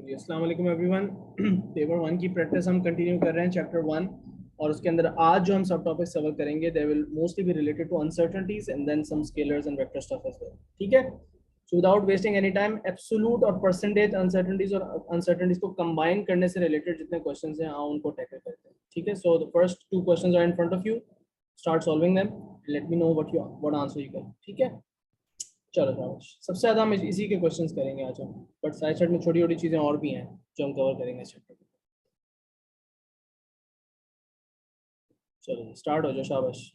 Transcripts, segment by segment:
जी अस्सलाम वालेकुम everyone. Paper 1 की प्रैक्टिस हम कंटिन्यू कर रहे हैं चैप्टर 1 और उसके अंदर आज जो हम सब टॉपिक्स कवर करेंगे they will mostly be related to uncertainties and then some scalars and vector stuff as well. ठीक है, so without wasting any time absolute और परसेंटेज अनसर्टेनिटीज और अनसर्टेनिटीज को कंबाइन करने से रिलेटेड जितने क्वेश्चंस हैं उनको टैकल करते हैं। ठीक है, so the first two questions are in front of you, start solving them, let me know what answer you get. ठीक है, चलो शाबाश। सबसे ज्यादा हम इसी के क्वेश्चंस करेंगे आज हम, बट साइड साइड में छोटी छोटी चीजें और भी हैं जो हम कवर करेंगे इस चैप्टर में। चलो स्टार्ट हो जाओ, शाबाश।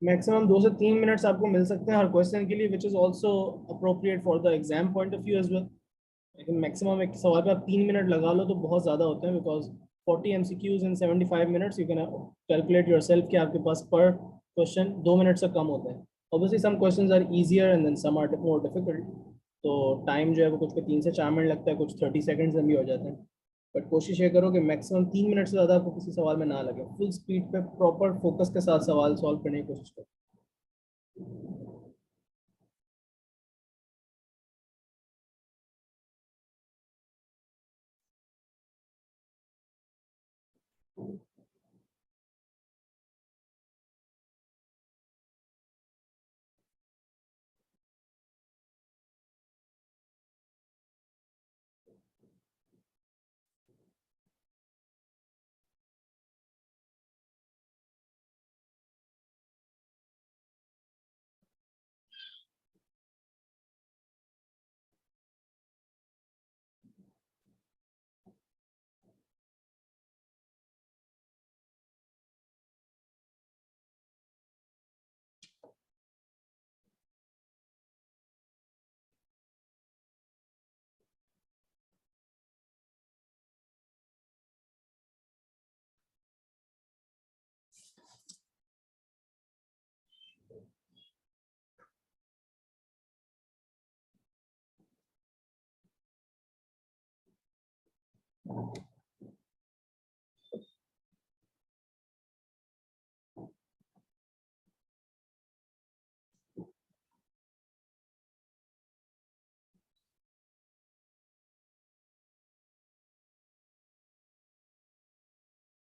मैक्सिमम 2 से 3 मिनट्स आपको मिल सकते हैं हर क्वेश्चन के लिए, which is also appropriate for the exam point of view as well. लेकिन मैक्सिमम एक सवाल पे आप 3 मिनट लगा लो तो बहुत ज़्यादा होते हैं, because 40 MCQs in 75 minutes, you can calculate your self कि आपके पास पर क्वेश्चन 2 मिनट से कम होते हैं। Obviously some question are easier and then some are more difficult, तो टाइम जो है वो कुछ पे 3 से 4 मिनट लगता है, कुछ 30 सेकेंड्स में भी हो जाते हैं। बट कोशिश ये करो कि मैक्सिमम 3 मिनट से ज़्यादा आपको किसी सवाल में ना लगे, फुल स्पीड पे प्रॉपर फोकस के साथ सवाल सॉल्व करने की कोशिश करो।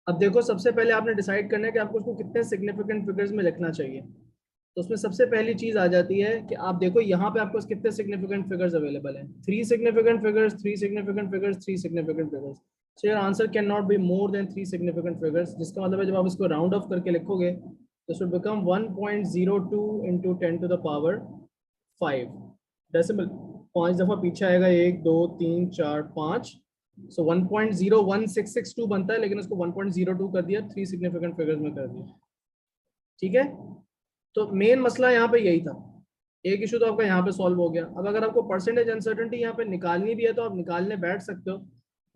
अब देखो, सबसे पहले आपने डिसाइड करना है कि आपको उसको कितने सिग्निफिकेंट फिगर्स में लिखना चाहिए। तो उसमें सबसे पहली चीज आ जाती है कि आप देखो यहाँ पे आपको कितने सिग्निफिकेंट फिगर्स अवेलेबल हैं। 3 significant figures, 3 significant figures, 3 significant figures. So your answer can not be more than 3 significant figures, जिसका मतलब है जब आप इसको राउंड ऑफ करके लिखोगे तो it will become 1.02 into 10⁵ decimal. 5 दफा पीछे आएगा, 1 2 3 4 5, सो 1.01662 बनता है, लेकिन उसको 1.02 कर दिया, 3 सिग्निफिकेंट फिगर्स में कर दिया। ठीक है, तो मेन मसला यहाँ पे यही था। एक इशू तो आपका यहाँ पे सॉल्व हो गया। अब अगर आपको परसेंटेज अनसर्टेनिटी यहाँ पे निकालनी भी है तो आप निकालने बैठ सकते हो,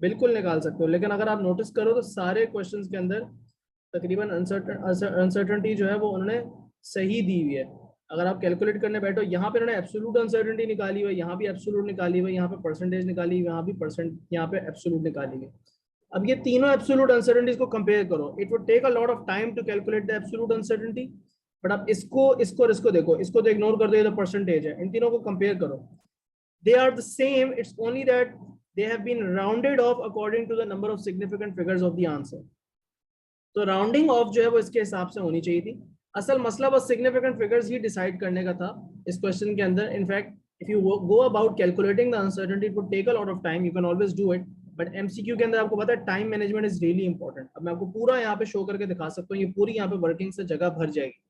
बिल्कुल निकाल सकते हो। लेकिन अगर आप नोटिस करो तो सारे क्वेश्चंस के अंदर तकरीबन अनसर्टेनिटी जो है वो उन्होंने सही दी हुई है। अगर आप कैलकुलेट करने बैठो, यहाँ पे उन्होंने एब्सोल्यूट अनसर्टेनिटी निकाली हुई है, यहाँ भी एब्सोल्यूट निकाली हुई है, यहाँ पे परसेंटेज निकाली हुई है, यहाँ भी परसेंट, यहाँ पे एब्सोल्यूट निकाली हुई है। अब ये तीनों एब्सोल्यूट अनसर्टेनिटीज को कंपेयर करो, it would take a lot of time to calculate the absolute uncertainty. But आप इसको देखो, इसको तो इग्नोर कर दो, ये तो परसेंटेज है। इन तीनों को कंपेयर करो, they are the same, it's only that they have been rounded off according to the number of significant figures of the answer. तो राउंडिंग ऑफ जो है वो इसके हिसाब से होनी चाहिए थी। असल मसला बस सिग्निफिकेंट फिगर्स ही डिसाइड करने का था इस क्वेश्चन के अंदर। In fact if you go about calculating the uncertainty it would take a lot of time, you can always do it, but MCQ के अंदर आपको पता है time management is really important. अब मैं आपको पूरा यहाँ पे शो करके दिखा सकता हूँ, ये पूरी यहाँ पे वर्किंग से जगह भर जाएगी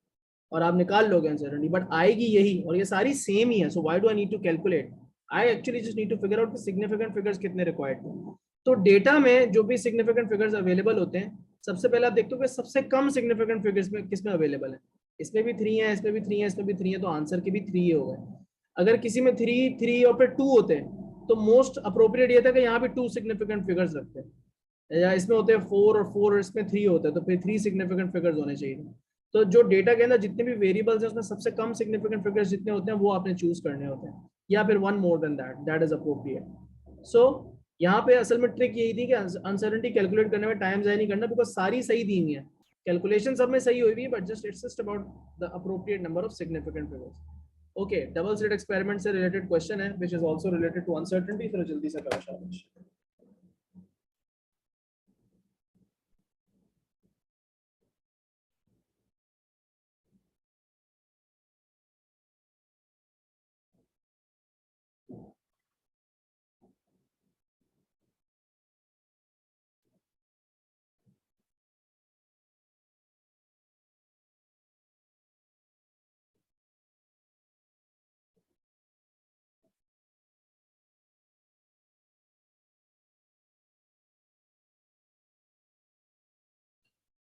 और आप निकाल लोगे अनसर्टेनिटी, बट आएगी यही, और ये सारी सेम ही है। So why do I need to calculate? I actually just need to figure out significant figures कितने रिक्वायर्ड थे। तो डेटा में जो भी सिग्निफिकेंट फिगर्स अवेलेबल होते हैं, सबसे पहले आप देखते हो कि सबसे कम सिग्निफिकेंट फिगर्स में किस में अवेलेबल है। इसमें भी 3 है, इसमें भी 3 है, इसमें भी 3 है, तो आंसर के भी 3 ही हो गए। अगर किसी में 3 3 और फिर 2 होते हैं तो मोस्ट अप्रोप्रिएट ये था कि यहाँ भी 2 सिग्निफिकेंट फिगर्स रखते हैं, या इसमें होते हैं 4 और 4 और इसमें 3 होते हैं, तो फिर 3 सिग्निफिकेंट फिगर्स होने चाहिए। तो जो डेटा के अंदर जितने भी वेरिएबल्स हैं उसमें सबसे कम सिग्निफिकेंट फिगर्स जितने होते हैं वो आपने चूज करने होते हैं, या फिर one more than that, that is appropriate. So यहाँ पे असल में ट्रिक यही थी कि अनसर्टेनिटी कैलकुलेट करने में टाइम ज़ाया नहीं करना, बिकॉज सारी सही दी हुई है, कैलकुलेशन सब में सही हुई हुई है, but just it's just about the appropriate number of significant figures. Okay, double slit experiment से रिलेटेड क्वेश्चन है which is also related to uncertainty, फिर जल्दी से करो शाबाश।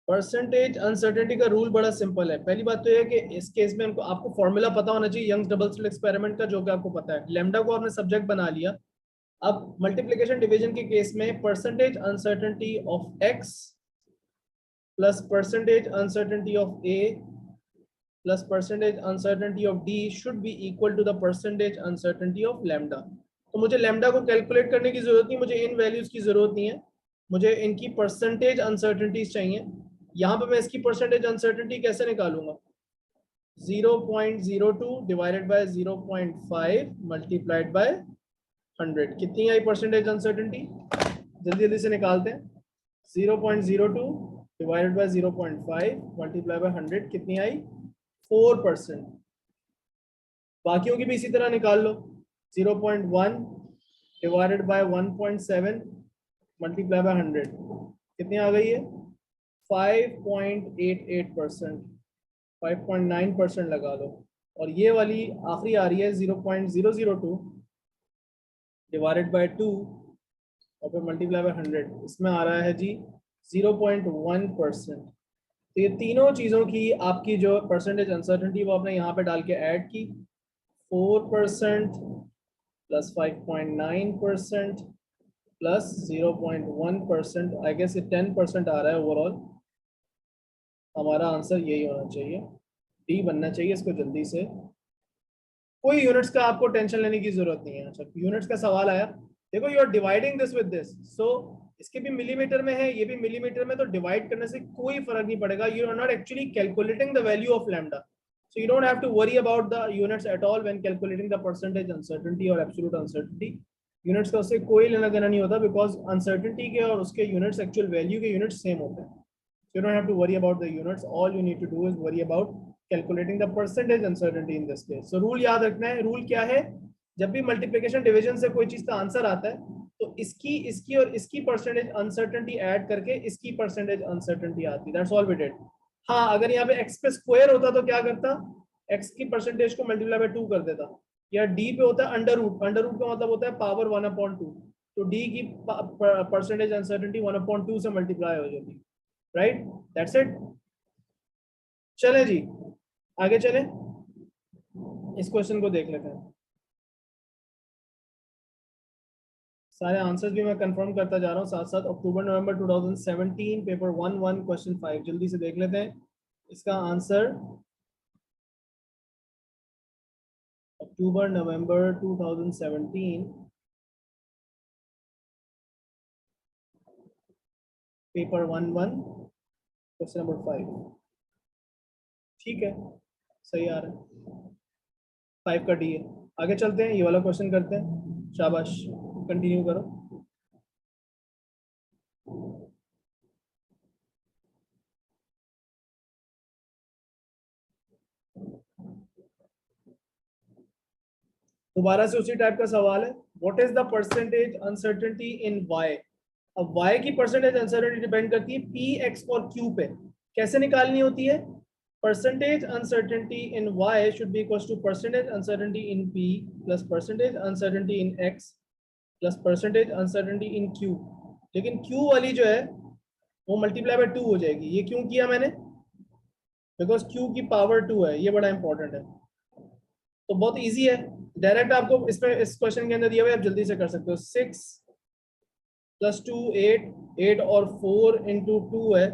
परसेंटेज अनसर्टेनिटी का रूल बड़ा सिंपल है। पहली बात तो यह है कि इस केस में आपको फॉर्मूला पता होना चाहिए यंग्स डबल स्लिट एक्सपेरिमेंट का, जो कि आपको पता है। लैम्डा को आपने सब्जेक्ट बना लिया। अब मल्टीप्लिकेशन डिवीजन के केस में percentage uncertainty of X plus percentage uncertainty of A plus percentage uncertainty of D should be equal to the percentage uncertainty of lambda. तो मुझे लैम्डा को कैलकुलेट करने की जरूरत नहीं, मुझे इन वैल्यूज की जरूरत नहीं है, मुझे इनकी परसेंटेज अनसर्टेनिटीज चाहिए। यहाँ पे मैं इसकी परसेंटेज अनसर्टेनिटी कैसे निकालूंगा? 0.02 डिवाइडेड बाय 0.5 मल्टीप्लाइड बाय 100। कितनी आई परसेंटेज अनसर्टेनिटी? जल्दी जल्दी से निकालते हैं। 0.02 डिवाइडेड बाय 0.5 मल्टीप्लाई बाय 100 कितनी आई? 4%। बाकियों की भी इसी तरह निकाल लो। 0.1 डिवाइडेड बाय 1.7 मल्टीप्लाई बाय 100 कितनी आ गई है? 5.88%, 5.9% लगा लो। और ये वाली आखिरी आ रही है 0.002 डिवाइडेड बाय 2 और फिर मल्टीप्लाई बाय 100, इसमें आ रहा है जी 0.1%। तो ये तीनों चीज़ों की आपकी जो परसेंटेज अनसर्टेनिटी वो आपने यहाँ पे डाल के ऐड की। 4% प्लस 5.9% प्लस 0.1%, आई गेस ये 10% आ रहा है ओवरऑल। हमारा आंसर यही होना चाहिए, डी बनना चाहिए इसको जल्दी से। कोई यूनिट्स का आपको टेंशन लेने की जरूरत नहीं है। अच्छा, यूनिट्स का सवाल आया, देखो you are dividing this with this, so इसके भी मिलीमीटर में है, ये भी मिलीमीटर में, तो डिवाइड करने से कोई फर्क नहीं पड़ेगा। You are not actually calculating the value of lambda, so you don't have to worry about the units at all when calculating the percentage uncertainty or absolute uncertainty. Units का उससे कोई लेना देना नहीं होता, बिकॉज अनसर्टेनिटी के और उसके यूनिट्स एक्चुअल वैल्यू के यूनिट्स सेम होते हैं। So you don't have to worry about the units. All you need to do is worry about calculating the percentage uncertainty in this case. So rule याद रखना है। Rule क्या है? जब भी मल्टीप्लिकेशन डिवीजन से कोई चीज का आंसर आता है तो इसकी इसकी और इसकी परसेंटेज अनसर्टेनिटी ऐड करके इसकी परसेंटेज अनसर्टेनिटी आती है। That's all we did. हाँ, अगर यहाँ पे x पे स्क्वायर होता तो क्या करता? x की परसेंटेज को मल्टीप्लाई बाय 2 कर देता, या d पे होता है अंडर रूट, अंडर रूट का मतलब होता है पावर 1/2, तो d की परसेंटेज अनसर्टेनिटी 1/2 से मल्टीप्लाई हो जाती, राइट? That's it. चले जी, आगे चले, इस क्वेश्चन को देख लेते हैं। सारे आंसर्स भी मैं कंफर्म करता जा रहा हूँ साथ साथ। अक्टूबर नवंबर 2017 पेपर 1 क्वेश्चन 5 जल्दी से देख लेते हैं। इसका आंसर अक्टूबर नवंबर 2017 पेपर 1 क्वेश्चन नंबर 5। ठीक है, सही आ रहा है, 5 का डी है। आगे चलते हैं, ये वाला क्वेश्चन करते हैं। शाबाश, कंटिन्यू करो। दोबारा से उसी टाइप का सवाल है। What is the percentage uncertainty in Y? अब y की परसेंटेज अनसर्टेनिटी डिपेंड करती है p x और q पे। कैसे निकालनी होती है? Percentage uncertainty in y should be equal to percentage uncertainty in p plus percentage uncertainty in x plus percentage uncertainty in Q, लेकिन क्यू वाली जो है वो मल्टीप्लाई बाय 2 हो जाएगी। ये क्यों किया मैंने? बिकॉज क्यू की पावर 2 है, ये बड़ा इंपॉर्टेंट है। तो बहुत इजी है, डायरेक्ट आपको इसमें इस क्वेश्चन के अंदर दिया हुआ है, आप जल्दी से कर सकते हो। 6 + 2 8, 8 और 4 × 2 है,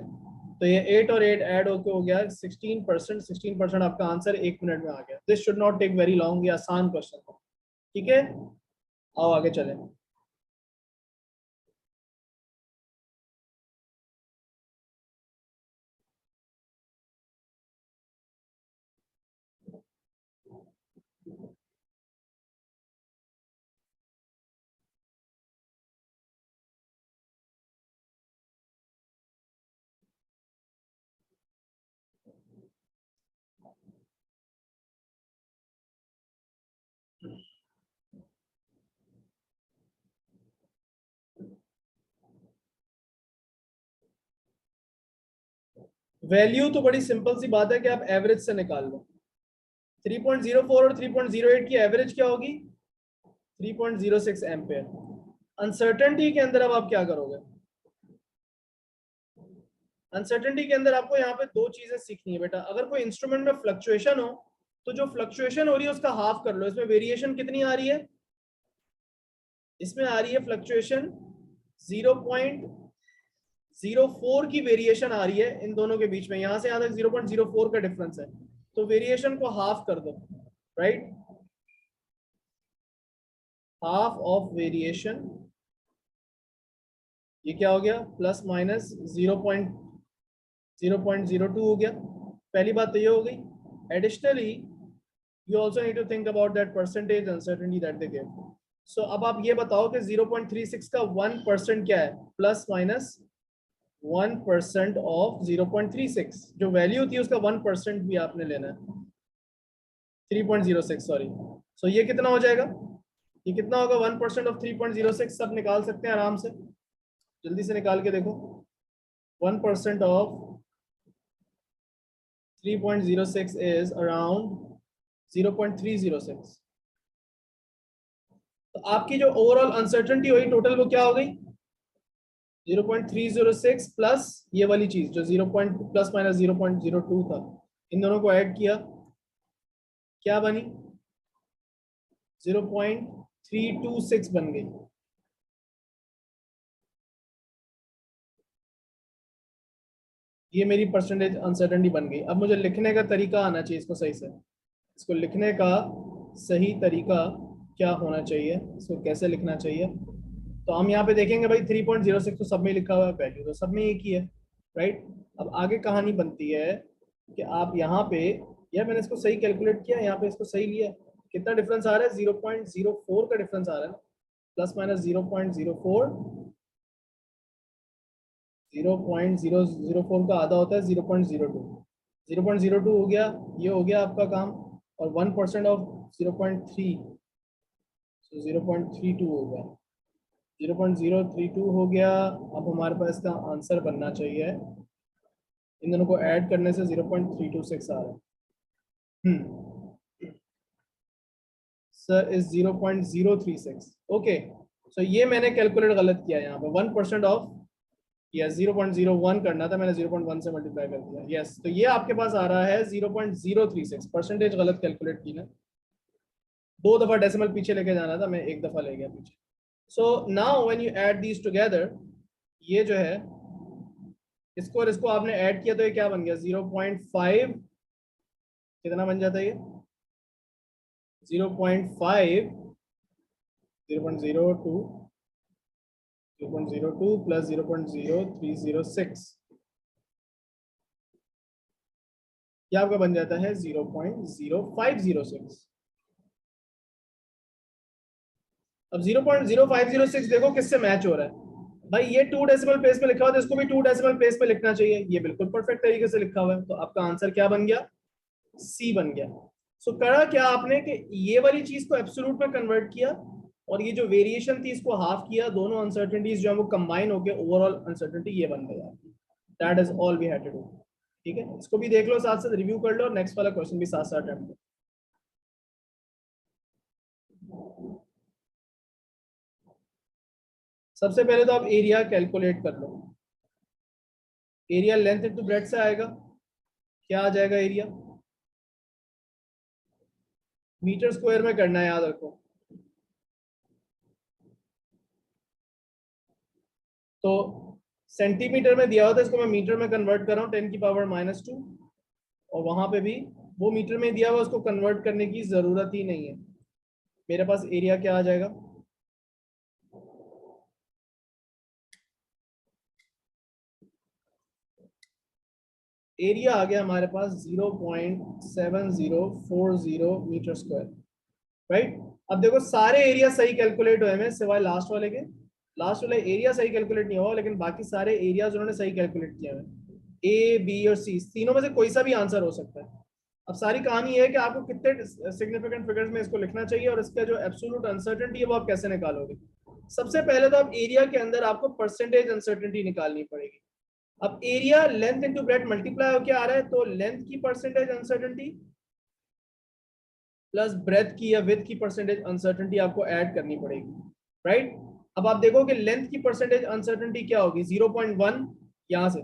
तो ये 8 और 8 ऐड होकर हो गया 16%। 16% आपका आंसर 1 मिनट में आ गया। This should not take very long, ये आसान क्वेश्चन था। ठीक है, आओ आगे चलें। वैल्यू तो बड़ी सिंपल सी बात है कि आप एवरेज से निकाल लो। 3.04 और 3.08 की एवरेज क्या होगी? 3.06 एम्पेयर। अनसर्टेनिटी के अंदर अब आप क्या करोगे? अनसर्टेनिटी के अंदर आपको यहाँ पे दो चीजें सीखनी है बेटा। अगर कोई इंस्ट्रूमेंट में फ्लक्चुएशन हो तो जो फ्लक्चुएशन हो रही है उसका हाफ कर लो। इसमें वेरिएशन कितनी आ रही है? इसमें आ रही है फ्लक्चुएशन 0.04 की वेरिएशन आ रही है इन दोनों के बीच में। यहां से यहां तक 0.04 का डिफरेंस है, तो वेरिएशन को हाफ कर दो, राइट? हाफ ऑफ वेरिएशन, ये क्या हो गया? प्लस माइनस 0.02 हो गया। पहली बात तो ये हो गई। Additionally you also need to think about that percentage uncertainty that they give. So अब आप ये बताओ कि 0.36 का 1% क्या है? प्लस माइनस 1% ऑफ 0.36, जो वैल्यू थी उसका 1% भी आपने लेना है। 3.06 सॉरी। सो ये कितना हो जाएगा? ये कितना होगा? 1% ऑफ 3.06 सब निकाल सकते हैं आराम से, जल्दी से निकाल के देखो। 1% ऑफ 3.06 इज अराउंड 0.306। तो आपकी जो ओवरऑल अनसर्टेनिटी हुई टोटल वो क्या हो गई? 0.306 प्लस ये वाली चीज जो 0. प्लस माइनस 0.02 था, इन दोनों को ऐड किया, क्या बनी? 0.326 बन गई। ये मेरी परसेंटेज अनसर्टेनिटी बन गई। अब मुझे लिखने का तरीका आना चाहिए इसको सही से। इसको लिखने का सही तरीका क्या होना चाहिए, इसको कैसे लिखना चाहिए? तो हम यहाँ पे देखेंगे भाई 3.06 तो सब में लिखा हुआ है, वैल्यू तो सब में एक ही है, राइट? अब आगे कहानी बनती है कि आप यहाँ पे, यार मैंने इसको सही कैलकुलेट किया, यहाँ पे इसको सही लिया, कितना डिफरेंस आ रहा है? 0.04 का डिफरेंस आ रहा है ना, प्लस माइनस 0.04। 0.004 का आधा होता है 0.02। 0.02 हो गया, ये हो गया आपका काम। और 1% ऑफ 0.3, तो 0.32 हो गया। 0.032 हो गया। अब हमारे पास इसका आंसर बनना चाहिए, इन दोनों को ऐड करने से 0.326 आ रहा है। Sir is 0.036। ओके, सो ये मैंने कैलकुलेट गलत किया यहाँ पे। 1% ऑफ, यस 0.01 करना था, मैंने 0.1 से मल्टीप्लाई कर दिया। यस, तो ये आपके पास आ रहा है 0.036। परसेंटेज गलत कैलकुलेट की ना, 2 दफा डेसिमल पीछे लेके जाना था, मैं 1 दफा ले गया पीछे। So now when you add these together, ये जो है इसको और इसको आपने ऐड किया तो ये क्या बन गया? 0.5, कितना बन जाता है ये? 0.5, 0.02, 0.02 प्लस 0.0306, ये आपका बन जाता है 0.0506। अब 0.0506 देखो किससे मैच हो रहा है भाई। ये 2 डेसिमल प्लेस में लिखा हुआ था, इसको भी 2 डेसिमल प्लेस में लिखना चाहिए। ये बिल्कुल परफेक्ट तरीके से लिखा हुआ है, तो आपका आंसर क्या बन गया? सी बन गया। सो करा क्या आपने कि ये वाली चीज को एब्सोल्यूट में कन्वर्ट किया, और ये जो वेरिएशन थी इसको हाफ किया। दोनों अनसर्टेनिटीज जो है वो कंबाइन होकर ओवरऑल अनसर्टेनिटी ये बन गया। That is all we had to do. ठीक है, इसको भी देख लो, साथ साथ रिव्यू कर लो, और नेक्स्ट वाला क्वेश्चन भी साथ साथ अटेम्प्ट करो। सबसे पहले तो आप एरिया कैलकुलेट कर लो। एरिया लेंथ इंटू ब्रेड्थ से आएगा। क्या आ जाएगा एरिया? मीटर स्क्वायर में करना है, याद रखो। तो सेंटीमीटर में दिया हुआ था, इसको मैं मीटर में कन्वर्ट कर रहा हूँ 10⁻²। और वहां पे भी वो मीटर में दिया हुआ, उसको कन्वर्ट करने की जरूरत ही नहीं है। मेरे पास एरिया क्या आ जाएगा? एरिया आ गया हमारे पास 0.7040 मीटर स्क्वायर, राइट। अब देखो सारे एरिया सही कैलकुलेट हुए हैं सिवाय लास्ट वाले के। लास्ट वाला एरिया सही कैलकुलेट नहीं हुआ, लेकिन बाकी सारे एरियाज उन्होंने सही कैलकुलेट किए हैं। ए, बी और सी तीनों में से कोई सा भी आंसर हो सकता है। अब सारी कहानी ये है कि आपको कितने सिग्निफिकेंट फिगर्स में इसको लिखना चाहिए और इसका जो एब्सोल्यूट अनसर्टेनिटी है वो आप कैसे निकालोगे। सबसे पहले तो आप एरिया के अंदर आपको परसेंटेज अनसर्टेनिटी निकालनी पड़ेगी। अब area length into breadth multiply होकर आ रहा है, तो लेंथ की परसेंटेज अनसर्टेनिटी प्लस ब्रेथ की या विथ की परसेंटेज अनसर्टेनिटी आपको ऐड करनी पड़ेगी, राइट। अब आप देखो कि लेंथ की परसेंटेज अनसर्टेनिटी क्या होगी? 0.1 यहाँ से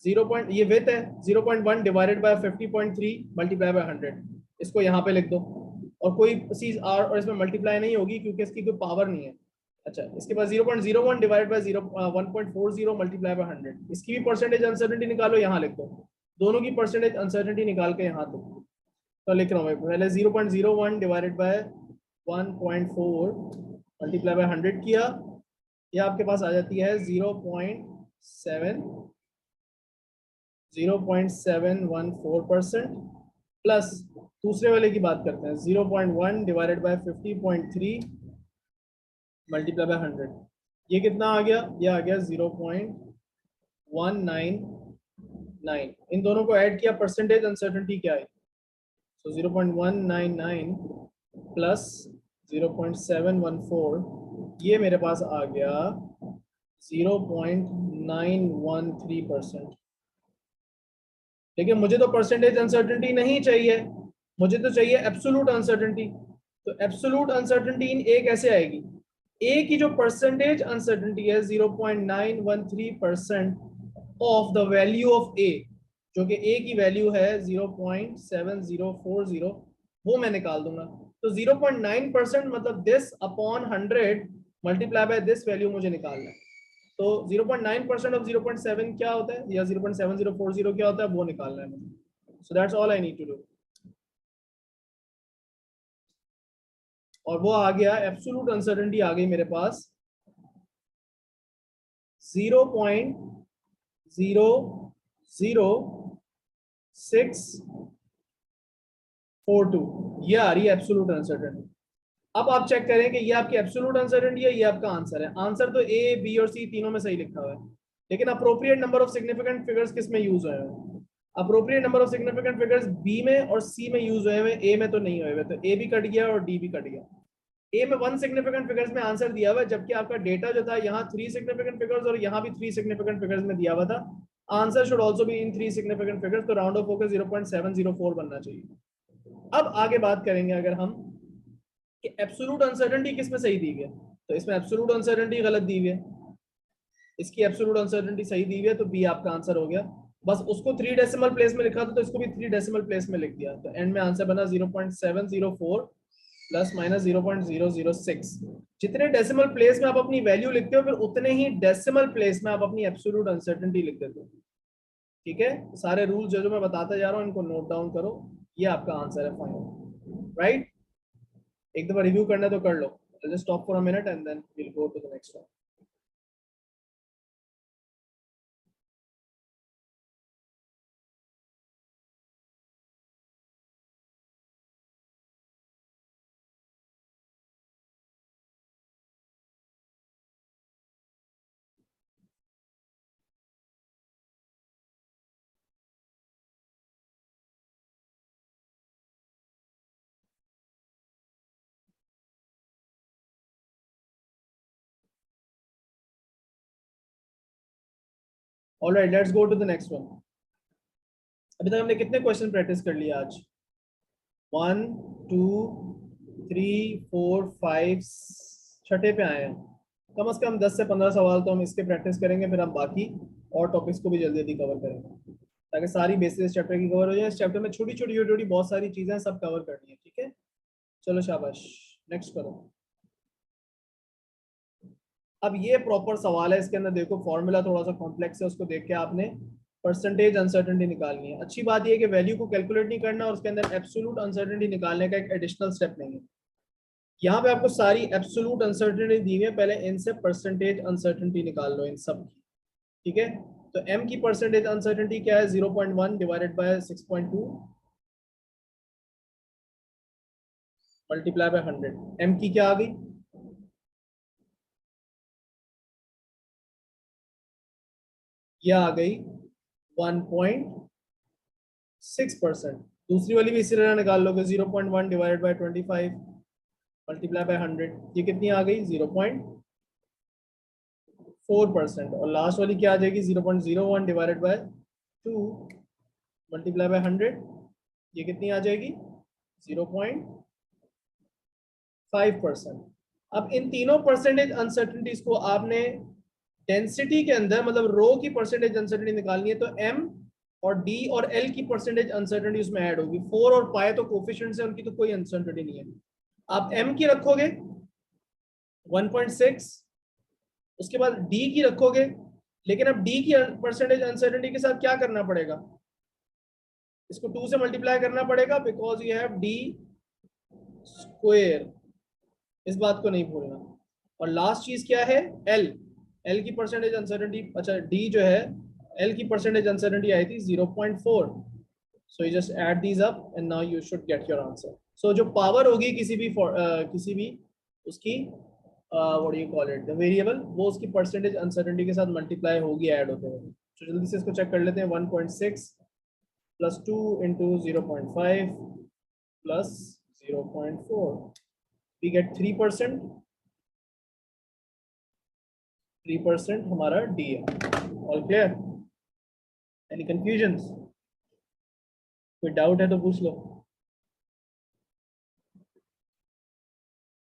0. ये विथ है 0.1 डिवाइडेड बाय 50.3 मल्टीप्लाई बाय 100। इसको यहाँ पे लिख दो और कोई चीज आर और इसमें मल्टीप्लाई नहीं होगी क्योंकि इसकी कोई पावर नहीं है। अच्छा, इसके पास 0.01 डिवाइड बाय 1.40 मल्टीप्लाई बाय 100, इसकी भी परसेंटेज अनसर्टेनिटी निकालो, यहाँ लिख दो। दोनों की परसेंटेज अनसर्टेनिटी निकाल के यहाँ दो। तो लिख रहा हूँ मैं पहले 0.01 डिवाइडेड बाय 1.4 मल्टीप्लाई बाय 100 किया। यह आपके पास आ जाती है 0.714% प्लस दूसरे वाले की बात करते हैं 0.1 डिवाइडेड बाय 50.3 मल्टीप्लाई बाय 100। ये कितना आ गया? ये आ गया 0.199। इन दोनों को ऐड किया, परसेंटेज अनसर्टेनिटी क्या है? So 0.199 प्लस 0.714, ये मेरे पास आ गया 0.913%। लेकिन मुझे तो परसेंटेज अनसर्टेनिटी नहीं चाहिए, मुझे तो चाहिए एब्सोल्यूट अनसर्टेनिटी। तो एब्सोल्यूट अनसर्टेनिटी इन ए कैसे आएगी? ए की जो परसेंटेज अनसर्टेनिटी है 0.913% ऑफ द वैल्यू ऑफ ए, जो कि ए की वैल्यू है 0.7040, वो मैं निकाल दूंगा। तो 0.9% मतलब this upon 100 multiply by this value मुझे निकालना है। तो 0.9% ऑफ 0.7 क्या होता है, या 0.7040 क्या होता है, वो निकालना है मुझे। So that's all I need to do. और वो आ गया, एब्सोल्यूट अनसर्टेनिटी आ गई मेरे पास 0.00642, ये आ रही है एब्सोल्यूट अनसर्टेनिटी। अब आप चेक करें कि ये आपकी एब्सोल्यूट अनसर्टेनिटी है, ये आपका आंसर है। आंसर तो ए, बी और सी तीनों में सही लिखा हुआ है, लेकिन appropriate number of significant figures किस में यूज हुए हैं? Appropriate number of significant figures B में और सी में यूज हुए हैं, ए में तो नहीं हुए हुए। तो ए भी कट गया और डी भी कट गया। ए में 1 सिग्निफिकेंट फिगर्स में आंसर दिया हुआ है, जबकि आपका डेटा जो था यहाँ 3 सिग्निफिकेंट फिगर्स और यहाँ भी 3 सिग्निफिकेंट फिगर्स में दिया हुआ था। Answer should also be in 3 significant figures, तो राउंड ऑफ होकर 0.704 बनना चाहिए। अब आगे बात करेंगे अगर हम कि एब्सोल्यूट अनसर्टेनिटी किस में सही दी गई है, तो इसमें एब्सोल्यूट अनसर्टेनिटी गलत दी हुई है, इसकी एब्सोल्यूट अनसर्टेनिटी सही दी हुई है, तो बी आपका आंसर हो गया। बस उसको 3 डेसिमल प्लेस में लिखा था, तो इसको भी 3 डेसिमल प्लेस में लिख दिया, तो एंड में आंसर बना 0.704 प्लस माइनस 0.006। जितने डेसिमल प्लेस में आप अपनी वैल्यू लिखते हो, फिर उतने ही डेसिमल प्लेस में आप अपनी एब्सोल्यूट अनसर्टेनिटी लिख देते हो। ठीक है, सारे रूल जो जो मैं बताता जा रहा हूँ इनको नोट डाउन करो, ये आपका आंसर है फाइनल, राइट। एक दफा रिव्यू करना है तो कर लो। I'll just stop for a minute and then we'll go to the next one. All right, let's go to the next one. अभी तक हमने कितने क्वेश्चन प्रैक्टिस कर लिए आज? 1 2 3 4 5, छठे पे आए हैं। कम से कम 10 से 15 सवाल तो हम इसके प्रैक्टिस करेंगे, फिर हम बाकी और टॉपिक्स को भी जल्दी जल्दी कवर करेंगे, ताकि सारी बेसिस चैप्टर की कवर हो जाए। इस चैप्टर में छोटी छोटी छोटी बहुत सारी चीजें सब कवर करनी है, ठीक है। चलो शाबाश, नेक्स्ट करो। अब ये प्रॉपर सवाल है, इसके अंदर देखो फॉर्मूला थोड़ा सा कॉम्प्लेक्स है, उसको देख के आपने परसेंटेज अनसर्टेनिटी निकालनी है। अच्छी बात ये है कि वैल्यू को कैलकुलेट नहीं करना और उसके अंदर एब्सोल्यूट अनसर्टेनिटी निकालने का एक एडिशनल स्टेप नहीं है। यहाँ पे आपको सारी एब्सोल्यूट अनसर्टेनिटी दी है, पहले इनसे परसेंटेज अनसर्टेनिटी निकाल लो इन सब की, ठीक है। तो m की परसेंटेज अनसर्टेनिटी क्या है, 0.1 divided by 6.2 multiply by 100। m की क्या आ गई, ये आ गई 1.6%। दूसरी वाली भी इसी तरह निकाल लोगे, 0.1 डिवाइडेड बाय 25 मल्टीप्लाई बाय 100, ये कितनी आ गई 0.4%। और लास्ट वाली क्या आ जाएगी, 0.01 डिवाइडेड बाय 2 मल्टीप्लाई बाय 100, ये कितनी आ जाएगी 0.5%। अब इन तीनों परसेंटेज अनसर्टेनिटीज को आपने डेंसिटी के अंदर, मतलब रो की परसेंटेज अनसर्टेनिटी निकालनी है, तो m और d और l की परसेंटेज अनसर्टेनिटी उसमें ऐड होगी। 4 और पाई तो कोफिशिएंट्स है, उनकी तो कोई अनसर्टेनिटी नहीं है। आप m की रखोगे 1.6, उसके बाद d की रखोगे, लेकिन अब d की परसेंटेज अनसर्टेनिटी के साथ क्या करना पड़ेगा, इसको 2 से मल्टीप्लाई करना पड़ेगा, because you have d square, इस बात को नहीं भूलना। और लास्ट चीज क्या है, एल की परसेंटेज अनसर्टेनिटी, अच्छा डी जो है, एल की परसेंटेज अनसर्टेनिटी आई थी 0.4। So you just add these up and now you should get your answer. So जो पावर होगी किसी भी उसकी what do you call it, the variable, वो उसकी परसेंटेज अनसर्टेनिटी के साथ मल्टीप्लाई होगी ऐड होते हुए। तो जल्दी से इसको चेक कर लेते हैं, 1.6 plus 2 into 0.5 plus 0.4, we get 3%। 3% हमारा डी है। ऑल क्लियर, एनी कंफ्यूजन्स, कोई डाउट है तो पूछ लो,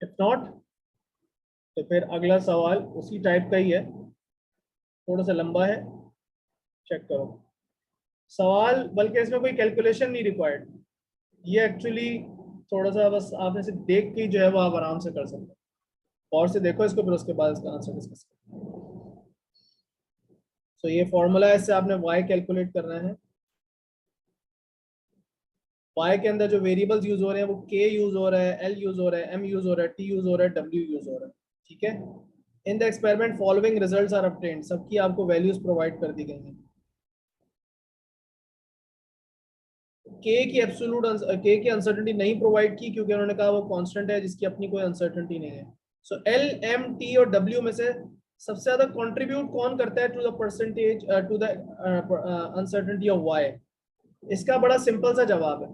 इफ नॉट तो फिर अगला सवाल उसी टाइप का ही है, थोड़ा सा लंबा है, चेक करो सवाल, बल्कि इसमें कोई कैलकुलेशन नहीं रिक्वायर्ड, ये एक्चुअली थोड़ा सा बस आपने से देख के जो है वो आप आराम से कर सकते हो। और से देखो इसको, फिर उसके बाद इसका आंसर डिस्कस करें। तो ये फॉर्मूला है, इससे आपने y कैलकुलेट करना है। y के अंदर जो वेरिएबल्स यूज हो रहे हैं वो k यूज हो रहा है, l यूज हो रहा है, m यूज हो रहा है, t यूज हो रहा है, w यूज हो रहा है, ठीक है। In the experiment following results are obtained, सबकी आपको वैल्यूज प्रोवाइड कर दी गई हैं। k की एब्सोल्यूट k की अनसर्टेनिटी नहीं प्रोवाइड की, क्योंकि उन्होंने कहा वो कांस्टेंट है जिसकी अपनी कोई अनसर्टेनिटी नहीं है। सो l, m, t और w में से सबसे ज्यादा कंट्रीब्यूट कौन करता है to the percentage to the uncertainty of y, इसका बड़ा सिंपल सा जवाब है।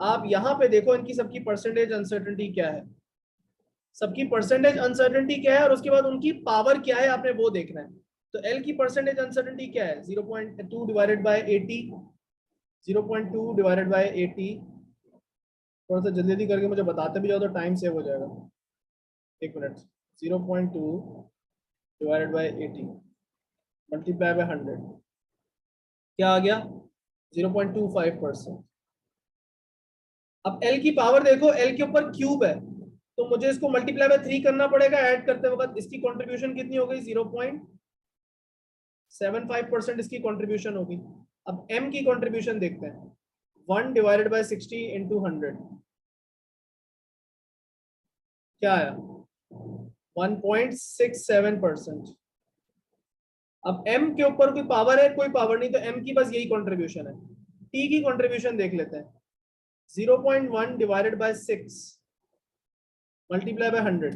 आप यहाँ पे देखो इनकी सबकी परसेंटेज अनसर्टेनिटी क्या है, सबकी परसेंटेज अनसर्टेनिटी क्या है और उसके बाद उनकी पावर क्या है, आपने वो देखना है। तो L की परसेंटेज अनसर्टेनिटी क्या है, 0.2 डिवाइडेड बाय 80, 0.2 डिवाइडेड बाय 80। थोड़ा सा जल्दी जल्दी करके मुझे बताते भी जाओ तो टाइम सेव हो जाएगा। एक minute, 0.2 divided by 80 multiply by 100, क्या आ गया 0.25%। अब L की पावर देखो, L के ऊपर क्यूब है, तो मुझे इसको मल्टीप्लाई बाय 3 करना पड़ेगा ऐड करते वक्त। इसकी कंट्रीब्यूशन कितनी हो गई, 0.75% इसकी कंट्रीब्यूशन होगी। अब M की कंट्रीब्यूशन देखते हैं, 1 डिवाइडेड बाय 60 इंटू 100, क्या आया 1.67%। अब M के ऊपर कोई पावर है, कोई पावर नहीं, तो M की बस यही कंट्रीब्यूशन है। T की कंट्रीब्यूशन देख लेते हैं, 0.1 डिवाइडेड बाय 6 मल्टीप्लाई बाय 100,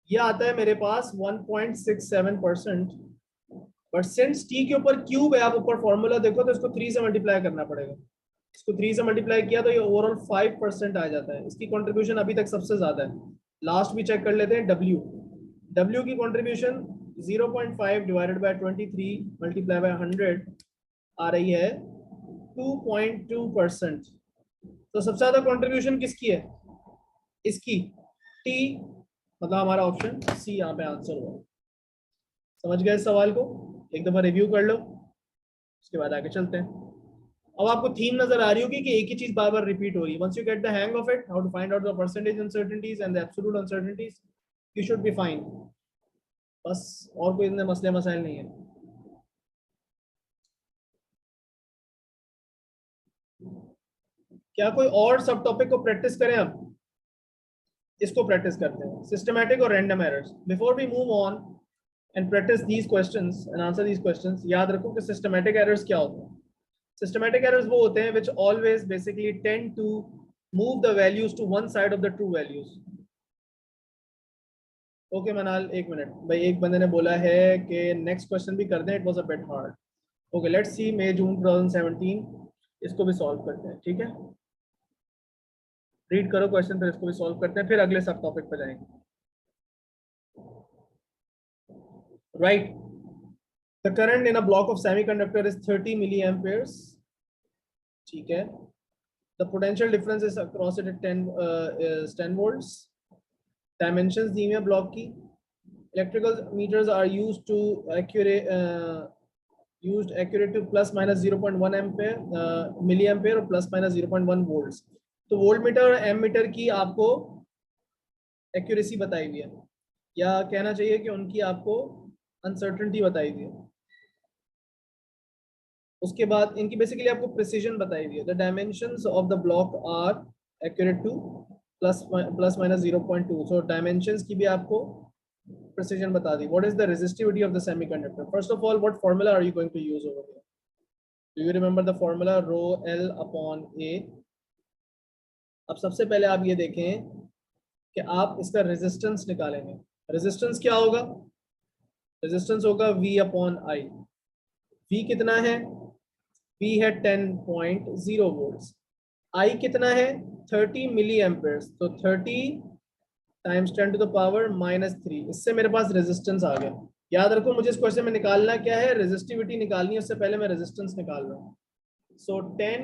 ये आता है मेरे पास 1.67%। बट सिंस टी के ऊपर क्यूब है, आप ऊपर फॉर्मूला देखो तो इसको 3 से मल्टीप्लाई करना पड़ेगा। इसको 3 से मल्टीप्लाई किया तो ये ओवरऑल 5% आ जाता है। इसकी कंट्रीब्यूशन अभी तक सबसे ज्यादा है। लास्ट भी चेक कर लेते हैं, डब्ल्यू की contribution 0.5 divided by 23 multiply by 100 आ रही है 2.2%। तो सबसे ज्यादा कंट्रीब्यूशन किसकी है, इसकी, टी, मतलब हमारा ऑप्शन सी यहाँ पे आंसर हुआ। समझ गए इस सवाल को? एक दफा रिव्यू कर लो, उसके बाद आगे चलते हैं। अब आपको थीम नजर आ रही होगी कि एक ही चीज बार बार रिपीट हो रही है। Once you get the hang of it, how to find out the percentage uncertainties and the absolute uncertainties, you should be fine. बस, और कोई इतने मसले मसाइल नहीं है। क्या कोई और सब टॉपिक को प्रैक्टिस करें? अब इसको प्रैक्टिस करते हैं, सिस्टमैटिक और random errors. Before we move on and practice these questions and answer these questions, याद रखो कि सिस्टमैटिक एरर्स क्या होते हैं। सिस्टमैटिक एरर्स वो होते हैं which always basically tend to move the values to one side of the true values. Okay मनाल, एक मिनट भाई, एक बंदे ने बोला है कि नेक्स्ट क्वेश्चन भी कर दें, it was a bit hard. Okay, let's see मई जून 2017, इसको भी सॉल्व करते हैं, ठीक है? रीड करो क्वेश्चन, फिर इसको भी सॉल्व करते हैं, फिर अगले सब टॉपिक पर जाएंगे। Right, the current in a block of semiconductor is 30 milli amperes, ठीक है? The potential difference is across it 10 volts। Dimensions दी हुई है ब्लॉक की। Electrical meters are used to accurate to plus minus 0.1 ampere milli ampere और plus minus 0.1 volts. तो voltmeter और ammeter की आपको एक्यूरेसी बताई हुई है, या कहना चाहिए कि उनकी आपको अनसर्टेनिटी बताई हुई है। उसके बाद इनकी बेसिकली आपको प्रिसीजन बताई हुई है। The dimensions of the block are accurate to plus minus 0.2। So dimensions की भी आपको precision बता दी। What is the resistivity of the semiconductor? First of all, what formula are you going to use over here? Do you remember the formula rho L upon A? अब सबसे पहले आप ये देखें कि आप इसका रेजिस्टेंस निकालेंगे। रेजिस्टेंस क्या होगा? रेजिस्टेंस होगा V अपॉन I। V कितना है? V है 10.0 वोल्ट्स। I कितना है? 30 मिली एम्पेयर्स। तो 30 times 10 to the power minus 3, इससे मेरे पास रेजिस्टेंस आ गया। याद रखो, मुझे इस क्वेश्चन में निकालना क्या है? रेजिस्टिविटी निकालनी है, उससे पहले मैं रेजिस्टेंस निकाल रहा हूँ। So 10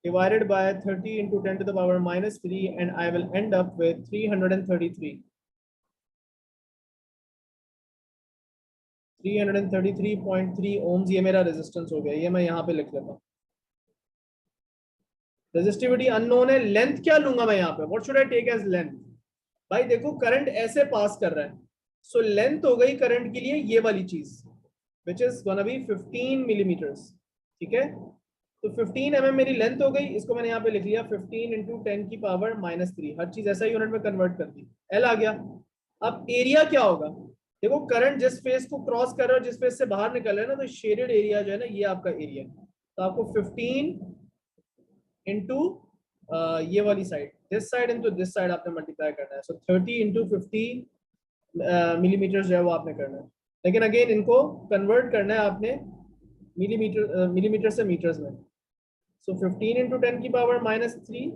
divided by 30 into 10 to the power minus 3 and I will end up with 333.3 ohms. ये मेरा रेजिस्टेंस हो गया, ये मैं यहाँ पे लिख लेता हूँ। रेजिस्टिविटी अननोन है। लेंथ क्या लूंगा मैं यहाँ पे? What should I take as length? भाई देखो, करंट ऐसे पास कर रहा है, सो लेंथ हो गई करंट के लिए ये वाली चीज, which is gonna be 15 millimetres, ठीक है? तो 15 mm मेरी लेंथ हो गई। इसको मैंने यहाँ पे लिख लिया 15 इंटू 10 की पावर माइनस 3। हर चीज ऐसा यूनिट में कन्वर्ट कर दी, एल आ गया। अब एरिया क्या होगा? देखो, करंट जिस फेस को क्रॉस कर रहा है, जिस फेस से बाहर निकल रहा है ना, तो शेडेड एरिया जो है ना, ये आपका एरिया। तो आपको 15 इंटू ये वाली side, this side into this side आपने मल्टीप्लाई करना है। सो 30 इंटू 50 मिलीमीटर जो है वो आपने करना है। लेकिन अगेन इनको कन्वर्ट करना है आपने मिलीमीटर से मीटर्स में। सो 15 इंटू 10 की पावर माइनस 3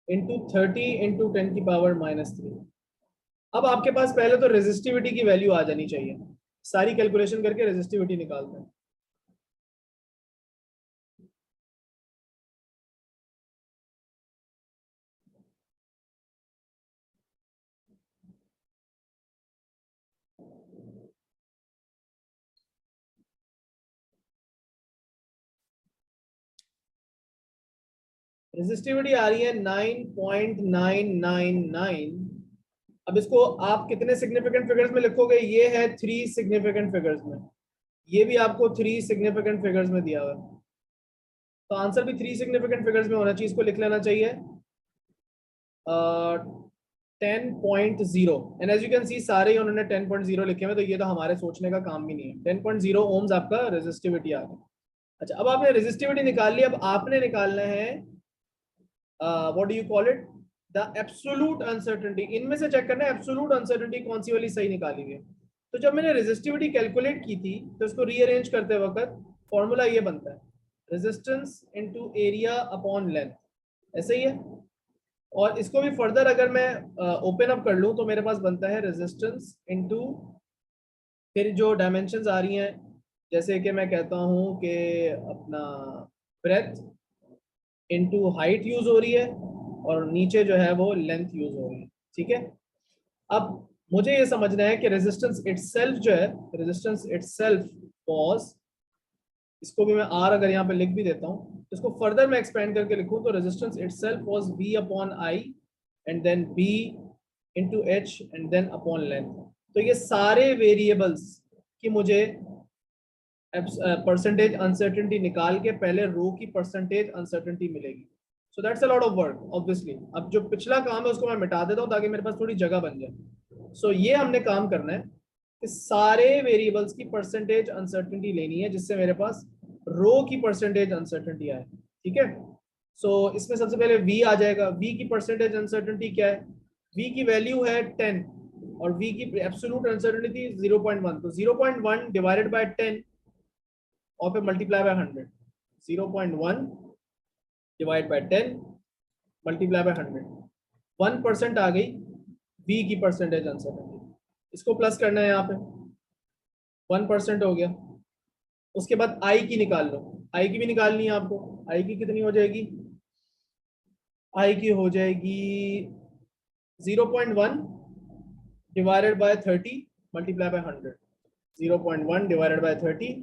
इंटू 30 इंटू 10 की पावर माइनस 3। अब आपके पास पहले तो रेजिस्टिविटी की वैल्यू आ जानी चाहिए। सारी कैलकुलेशन करके रेजिस्टिविटी निकालते हैं। रेजिस्टिविटी आ रही है 9.999। अब इसको आप कितने सिग्निफिकेंट फिगर्स में लिखोगे? ये है 3 सिग्निफिकेंट फिगर्स में, ये भी आपको 3 सिग्निफिकेंट फिगर्स में दिया हुआ है। तो आंसर भी 3 सिग्निफिकेंट फिगर्स में होना चाहिए। इसको लिख लेना चाहिए 10.0। And as you can see सारे ही उन्होंने 10.0 लिखे हुए, तो ये तो हमारे सोचने का काम भी नहीं है। 10.0 ओम्स आपका रेजिस्टिविटी आ गया। अच्छा, अब आपने रेजिस्टिविटी निकाल ली। अब आपने निकालना है what do you call it, the absolute uncertainty. इनमें से चेक करना है एब्सोल्यूट अनसर्टेनिटी कौन सी वाली सही निकाली हुई है। तो जब मैंने रेजिस्टिविटी कैलकुलेट की थी, तो इसको रीअरेंज करते वक्त फॉर्मूला ये बनता है, resistance into area upon length, ऐसे ही है। और इसको भी फर्दर अगर मैं ओपन अप कर लूं, तो मेरे पास बनता है रेजिस्टेंस इनटू, फिर जो डायमेंशंस आ रही हैं, जैसे कि मैं कहता हूं कि अपना ब्रेथ इनटू हाइट यूज हो रही है, और नीचे जो है वो लेंथ यूज हो रही है, ठीक है? अब मुझे ये समझना है कि रेजिस्टेंस इटसेल्फ जो है, रेजिस्टेंस इटसेल्फ वाज, इसको भी मैं आर अगर यहाँ पे लिख भी देता हूँ, इसको फर्दर मैं एक्सपेंड करके लिखूँ तो resistance itself was V upon I and then B into H and then upon length. तो ये सारे वेरिएबल्स की मुझे परसेंटेज अनसर्टेनिटी निकाल के पहले रो की परसेंटेज अनसर्टेनिटी मिलेगी। So that's a lot of work obviously. अब जो पिछला काम है उसको मैं मिटा देता हूँ ताकि मेरे पास थोड़ी जगह बन जाए। सो ये हमने काम करना है कि सारे वेरिएबल्स की परसेंटेज अनसर्टेनिटी लेनी है जिससे मेरे पास रो की परसेंटेज अनसर्टेनिटी आए। ठीक है, सो इसमें सबसे पहले V आ जाएगा। V की परसेंटेज अनसर्टेनिटी क्या है? V की वैल्यू है 10 और V की एब्सोल्यूट अनसर्टेनिटी 0.1, तो 0.1 डिवाइडेड बाय 10 और फिर multiply by 100। 0.1 divide by 10 multiply by 100, 1% आ गई V की परसेंटेज अनसर्टेनिटी। इसको प्लस करना है यहाँ पे, 1% हो गया। उसके बाद I की निकाल लो, I की भी निकालनी है आपको। I की कितनी हो जाएगी? I की हो जाएगी 0.1 divided by 30 multiply by 100। 0.1 divided by 30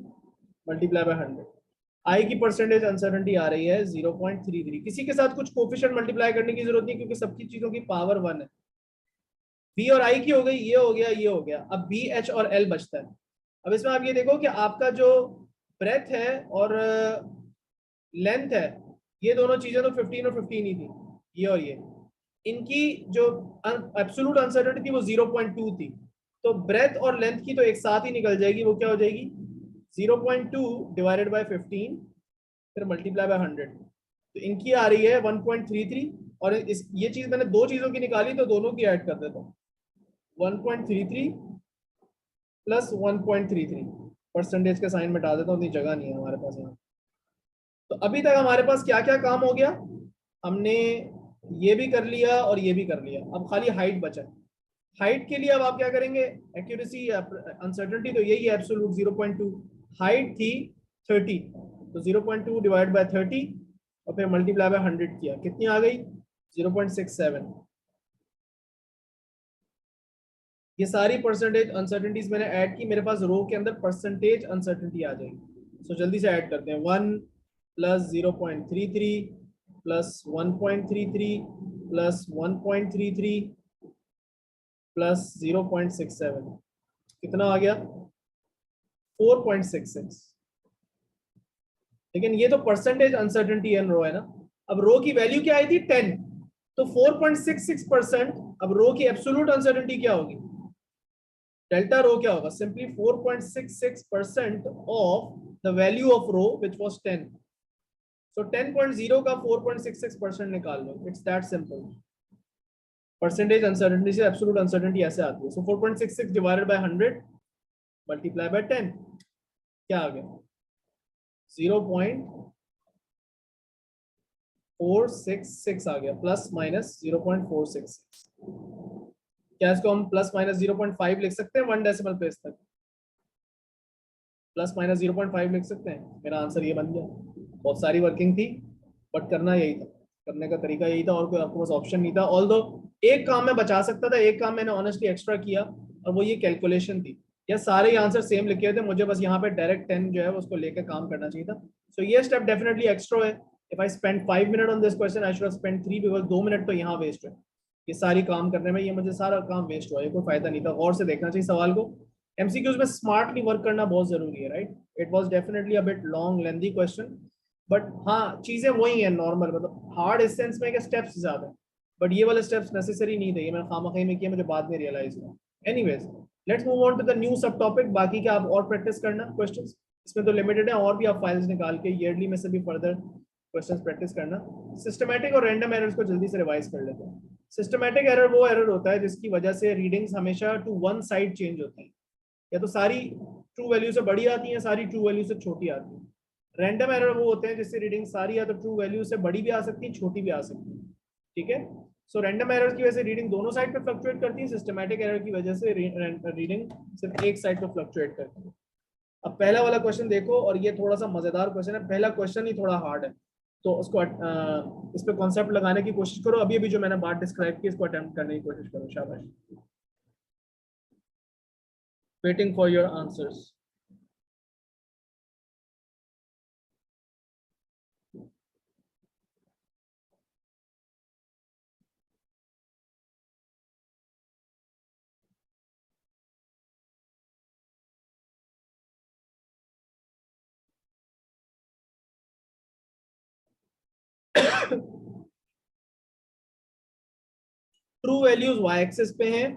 multiply by 100। आई की परसेंटेज अनसर्टेनिटी आ रही है 0.33। किसी के साथ कुछ कोफिशिएंट मल्टीप्लाई करने की जरूरत नहीं क्योंकि सबकी चीजों की पावर 1 है। बी और आई की हो गई, ये हो गया, ये हो गया। अब बी, एच और एल बचता है। अब इसमें आप ये देखो कि आपका जो ब्रेथ है और लेंथ है, ये दोनों चीजें तो 15 और 15 ही थी, ये और ये। इनकी जो एब्सोल्यूट अनसर्टेनिटी थी वो 0.2 थी, तो ब्रेथ और लेंथ की तो एक साथ ही निकल जाएगी। वो क्या हो जाएगी? 0.2 डिवाइडेड बाय 15 फिर मल्टीप्लाई बाय 100। तो इनकी आ रही है 1.33 और इस ये चीज मैंने दो चीजों की निकाली तो दोनों की ऐड कर देता हूँ। 1.33 प्लस 1.33, परसेंटेज का साइन मिटा देता हूँ, उतनी जगह नहीं है हमारे पास यहाँ। तो अभी तक हमारे पास क्या क्या काम हो गया? हमने ये भी कर लिया और ये भी कर लिया, अब खाली हाइट बचा। हाइट के लिए अब आप क्या करेंगे? एक्यूरेसी या अनसर्टेनिटी तो यही है एब्सोल्यूट 0.2, हाइट थी 30, तो 0.2 डिवाइड बाय 30 और फिर मल्टीप्लाई बाय 100 किया, कितनी आ गई? 0.67। ये सारी परसेंटेज अनसर्टेनिटीज मैंने ऐड की, मेरे पास रो के अंदर परसेंटेज अनसर्टेनिटी आ जाएगी। सो जल्दी से ऐड करते हैं। 1 प्लस 0.33 प्लस 1.33 प्लस 1.33 प्लस 0.67, कितना आ गया? 4.66। लेकिन ये तो परसेंटेज अनसर्टेनिटी एन रो है ना। अब रो की वैल्यू क्या आई थी? 10, तो 4.66%। अब रो की एब्सोल्यूट अनसर्टेनिटी क्या होगी? डेल्टा रो क्या होगा? Simply 4.66% of the value of rho which was 10। So 10.0 का 4.66% निकाल लो, it's that simple. Percentage uncertainty से एब्सोल्यूट अनसर्टेनिटी ऐसे आती है। So 4.66 divided by 100 multiply by 10, क्या आ गया? 0.466 आ गया, प्लस माइनस 0.466। क्या इसको हम प्लस माइनस 0.5 लिख सकते हैं 1 डेसिमल प्लेस तक? प्लस माइनस 0.5 लिख सकते हैं। मेरा आंसर ये बन गया। बहुत सारी वर्किंग थी बट करना यही था, करने का तरीका यही था और कोई आपके पास ऑप्शन नहीं था। ऑल्दो एक काम मैं बचा सकता था, एक काम मैंने ऑनेस्टली एक्स्ट्रा किया और वो ये कैलकुलेशन थी। या सारे आंसर सेम लिखे थे, मुझे बस यहाँ पे डायरेक्ट 10 जो है उसको लेकर काम करना चाहिए था। सो ये स्टेप डेफिनेटली एक्स्ट्रा है। If I spend 5 minute on this question I should have spend 3 because 2 minute तो यहाँ वेस्ट है। ये सारी काम करने में ये मुझे सारा काम वेस्ट हुआ, ये कोई फायदा नहीं था। गौर से देखना चाहिए सवाल को। एमसीक्यूज में स्मार्टली वर्क करना बहुत जरूरी है, right? It was definitely a bit long lengthy question, but हाँ चीजें वही है नॉर्मल, मतलब हार्ड इस सेंस में कि स्टेप्स ज्यादा है, बट ये वाले स्टेप्स नेसेसरी नहीं थे। ये मैंने खामखी में किया, मुझे बाद में रियलाइज हुआ। Anyways let's move on to the new sub topic. बाकी के आप और प्रैक्टिस करना क्वेश्चंस, इसमें तो लिमिटेड है, और भी आप फाइल्स निकाल के ईयरली में से भी फर्दर क्वेश्चंस प्रैक्टिस करना। सिस्टमैटिक और रैंडम एरर्स को जल्दी से रिवाइज कर लेते हैं। सिस्टमैटिक एरर वो एरर होता है जिसकी वजह से रीडिंग्स हमेशा टू वन साइड चेंज होती है, या तो सारी ट्रू वैल्यू से बड़ी आती है, सारी ट्रू वैल्यू से छोटी आती है। रैंडम एरर वो होते हैं जिससे रीडिंग सारी या तो ट्रू वैल्यू से बड़ी भी आ सकती है, छोटी भी आ सकती है। ठीक है, सो रैंडम एरर की वजह से रीडिंग दोनों साइड पे फ्लक्चुएट करती है, सिस्टमैटिक एरर की वजह से रीडिंग सिर्फ एक साइड पे फ्लक्चुएट करती है। अब पहला वाला क्वेश्चन देखो, और ये थोड़ा सा मजेदार क्वेश्चन है। पहला क्वेश्चन ही थोड़ा हार्ड है, तो उसको इस पे कॉन्सेप्ट लगाने की कोशिश करो। अभी अभी जो मैंने बात डिस्क्राइब की इसको अटेम्प्ट करने की कोशिश करो। शाबाश। Waiting for your answers. True values y axis पे हैं,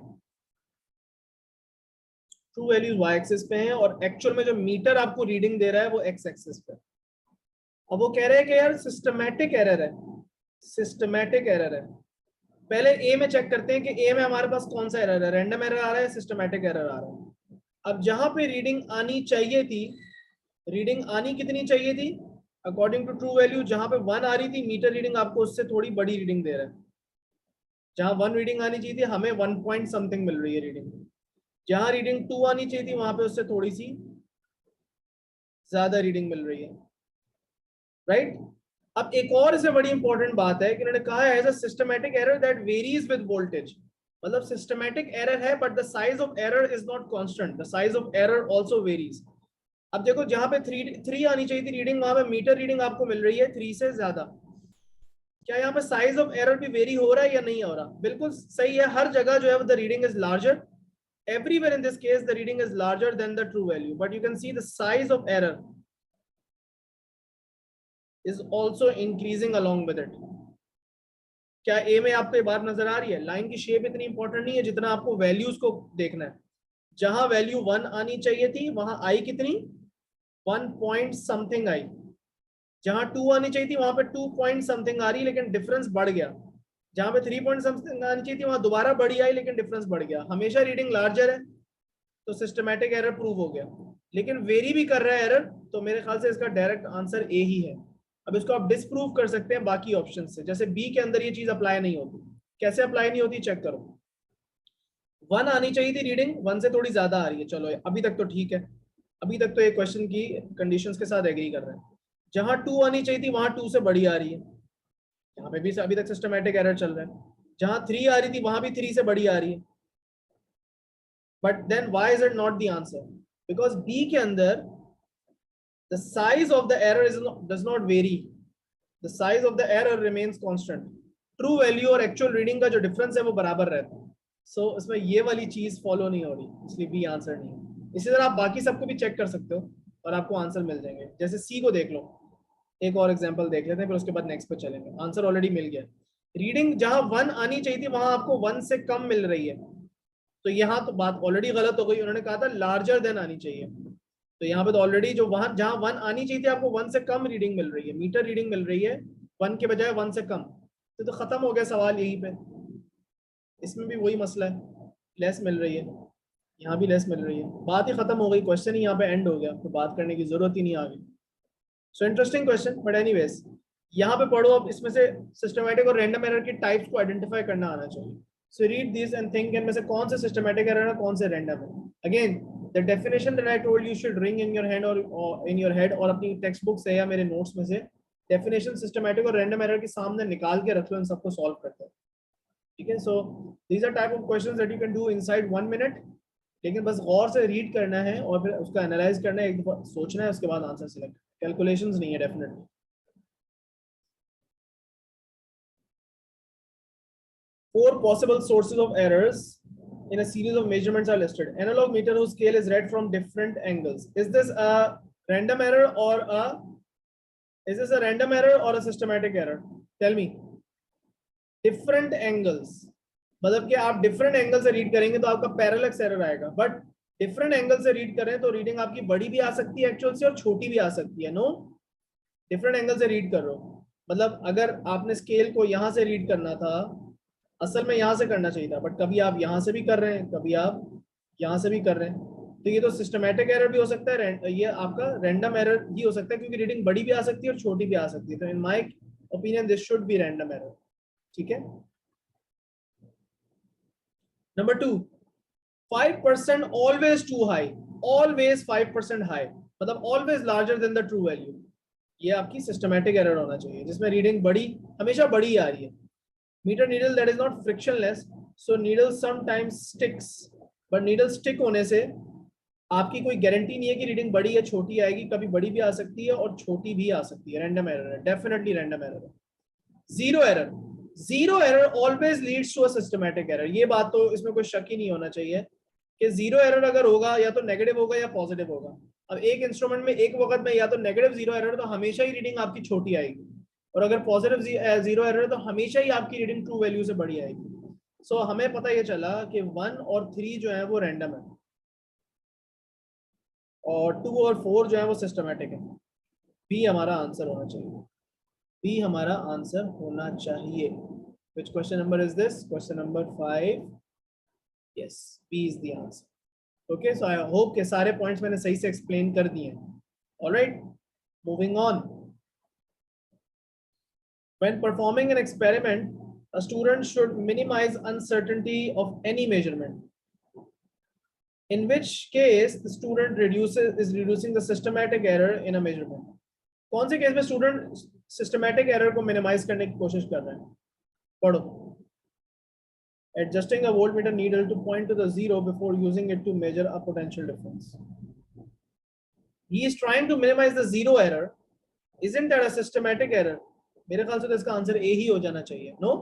ट्रू वैल्यूज y एक्सिस पे हैं, और एक्चुअल में जो मीटर आपको रीडिंग दे रहा है वो x एक्सिस पे। अब वो कह रहे हैं कि यार सिस्टमैटिक एरर है, सिस्टमैटिक एरर है। पहले ए में चेक करते हैं कि ए में हमारे पास कौन सा एरर है, रैंडम एरर आ रहा है, सिस्टमैटिक एरर आ रहा है। अब जहां पे रीडिंग आनी चाहिए थी, रीडिंग आनी कितनी चाहिए थी अकॉर्डिंग टू ट्रू वैल्यू, जहां पे 1 आ रही थी, मीटर रीडिंग आपको उससे थोड़ी बड़ी रीडिंग दे रहा है। जहां 1 रीडिंग आनी चाहिए थी, हमें 1 पॉइंट समथिंग मिल रही है रीडिंग। जहां रीडिंग 2 आनी चाहिए थी, वहां पे उससे थोड़ी सी ज्यादा रीडिंग मिल रही है, राइट। अब एक और इससे बड़ी इंपॉर्टेंट बात है कि उन्होंने कहा है as a systematic error that varies with voltage. मतलब सिस्टमैटिक एरर है but the size of error is not constant, the size of error also varies. अब देखो जहां पे 3 आनी चाहिए थी रीडिंग, वहां पे मीटर रीडिंग आपको मिल रही है 3 से ज्यादा। क्या यहाँ पे साइज ऑफ एरर भी वेरी हो रहा है या नहीं हो रहा? बिल्कुल सही है, हर जगह जो है the reading is larger, everywhere in this case the reading is larger than the true value, but you can see the size of error is also increasing along with it. क्या ए में आपको ये बात नजर आ रही है? लाइन की shape इतनी इंपॉर्टेंट नहीं है जितना आपको वैल्यूज को देखना है। जहां वैल्यू 1 आनी चाहिए थी, वहां आई कितनी, 1 पॉइंट समथिंग आई। जहां 2 आनी चाहिए थी, वहां पे 2 पॉइंट समथिंग आ रही, लेकिन डिफरेंस बढ़ गया। जहां पे 3 पॉइंट समथिंग आनी चाहिए थी, वहां दोबारा बढ़ी आई, लेकिन डिफरेंस बढ़ गया। हमेशा रीडिंग लार्जर है तो सिस्टमैटिक एरर प्रूव हो गया, लेकिन वेरी भी कर रहा है एरर, तो मेरे ख्याल से इसका डायरेक्ट आंसर ए ही है। अब इसको आप डिसप्रूव कर सकते हैं बाकी ऑप्शन से, जैसे बी के अंदर ये चीज अप्लाई नहीं होती। कैसे अप्लाई नहीं होती चेक करो। 1 आनी चाहिए थी रीडिंग, 1 से थोड़ी ज्यादा आ रही है, चलो अभी तक तो ठीक है, अभी तक तो ये क्वेश्चन की कंडीशंस के साथ एग्री कर रहे हैं। जहां 2 आनी चाहिए थी, वहां 2 से बड़ी आ रही है, यहाँ पे भी अभी तक सिस्टमैटिक एरर चल रहा है। जहां 3 आ रही थी, वहां भी 3 से बड़ी आ रही है। But then why is it not the answer? Because B के अंदर the size of the error does not vary. The size of the error remains constant. True value और actual reading का जो difference है वो बराबर रहता है। So इसमें ये वाली चीज follow नहीं हो रही, इसलिए B आंसर नहीं है। इसी तरह आप बाकी सबको भी चेक कर सकते हो और आपको आंसर मिल जाएंगे। जैसे C को देख लो, एक और एग्जांपल देख लेते हैं, फिर उसके बाद नेक्स्ट पे चलेंगे। आंसर ऑलरेडी मिल गया। रीडिंग जहां 1 आनी चाहिए थी, वहां आपको 1 से कम मिल रही है, तो यहाँ तो बात ऑलरेडी गलत हो गई। उन्होंने कहा था लार्जर देन आनी चाहिए, तो यहाँ पे तो ऑलरेडी जो वहां जहां 1 आनी चाहिए थी, आपको 1 से कम रीडिंग मिल रही है, मीटर रीडिंग मिल रही है 1 के बजाय 1 से कम। तो खत्म हो गया सवाल यहीं पे। इसमें भी वही मसला है, लेस मिल रही है, यहाँ भी लेस मिल रही है, बात ही खत्म हो गई, क्वेश्चन ही यहाँ पे एंड हो गया, तो बात करने की जरूरत ही नहीं आ गई। So interesting question, but anyways यहाँ पे पढ़ो। अब इसमें से सिस्टमैटिक और रैंडम एरर की टाइप्स को आइडेंटिफाई करना आना चाहिए। So read these and think इनमें से कौन से सिस्टमैटिक एरर है, कौन से रैंडम है। Again, the definition that I told you should ring in your hand or in your head, और अपनी टेक्स्ट बुक से या मेरे नोट्स में से डेफिनेशन सिस्टमैटिक और रैंडम एरर के सामने निकाल के रख लो, इन सबको सॉल्व करते हैं, ठीक है। सो these are type of questions that you can do inside 1 minute, लेकिन बस गौर से रीड करना है और फिर उसका एनालाइज करना है, एक दफा सोचना है, उसके बाद आंसर सिलेक्ट। कैलकुलेशंस नहीं है definitely. Four possible sources of errors in a series of measurements are listed. Analog meter whose scale is read from different angles. Is this a random error or a systematic error? Tell me. Different angles. मतलब कि आप different angle से read करेंगे तो आपका पैरेलक्स error आएगा, but different angle से read करें तो रीडिंग आपकी बड़ी भी आ सकती है एक्चुअल से और छोटी भी आ सकती है। नो, डिफरेंट एंगल से रीड कर रहे हो, मतलब अगर आपने स्केल को यहां से रीड करना था, असल में यहां से करना चाहिए था, बट कभी आप यहां से भी कर रहे हैं, कभी आप यहां से भी कर रहे हैं, तो ये तो सिस्टमैटिक एरर भी हो सकता है, ये आपका रैंडम एरर भी हो सकता है, क्योंकि रीडिंग बड़ी भी आ सकती है और छोटी भी आ सकती है। तो in my opinion this should be random error, ठीक है। Number 2, 5% always too high, always 5% high, मतलब always larger than the true value. ये आपकी सिस्टमैटिक एरर होना चाहिए, जिसमें रीडिंग बड़ी हमेशा बड़ी आ रही है। Meter needle that is not frictionless, so needle sometimes sticks, but needle stick होने से आपकी कोई गारंटी नहीं है कि रीडिंग बड़ी या छोटी आएगी, कभी बड़ी भी आ सकती है और छोटी भी आ सकती है। रैंडम एरर है, डेफिनेटली रैंडम एरर है। Zero error, zero error always leads to a systematic error. ये बात तो इसमें कोई शक ही नहीं होना चाहिए कि जीरो एरर अगर होगा या तो नेगेटिव होगा या पॉजिटिव होगा। अब एक इंस्ट्रूमेंट में एक वक्त में या तो नेगेटिव जीरो एरर तो हमेशा ही रीडिंग आपकी छोटी आएगी, और अगर पॉजिटिव जीरो एरर तो हमेशा ही आपकी रीडिंग ट्रू वैल्यू से बड़ी आएगी। सो हमें पता ये चला कि 1 और 3 जो है वो रैंडम है, और 2 और 4 जो है वो सिस्टमैटिक है। बी हमारा आंसर होना चाहिए, बी हमारा आंसर होना चाहिए। Which question number is this? Question number 5। Yes, B is the answer. Okay, so I hope के सारे पॉइंट्स मैंने सही से एक्सप्लेन कर दिए। Alright, moving on. When performing an experiment, a student should minimize uncertainty of any measurement, in which case the student is reducing the systematic error in a measurement. कौन से case में student systematic error को minimise करने की कोशिश कर रहे हैं? पढ़ो। Adjusting a voltmeter needle to point to the zero before using it to measure a potential difference. He is trying to minimize the zero error. Isn't that a systematic error? मेरे ख्याल से तो इसका आंसर ए ही हो जाना चाहिए। No,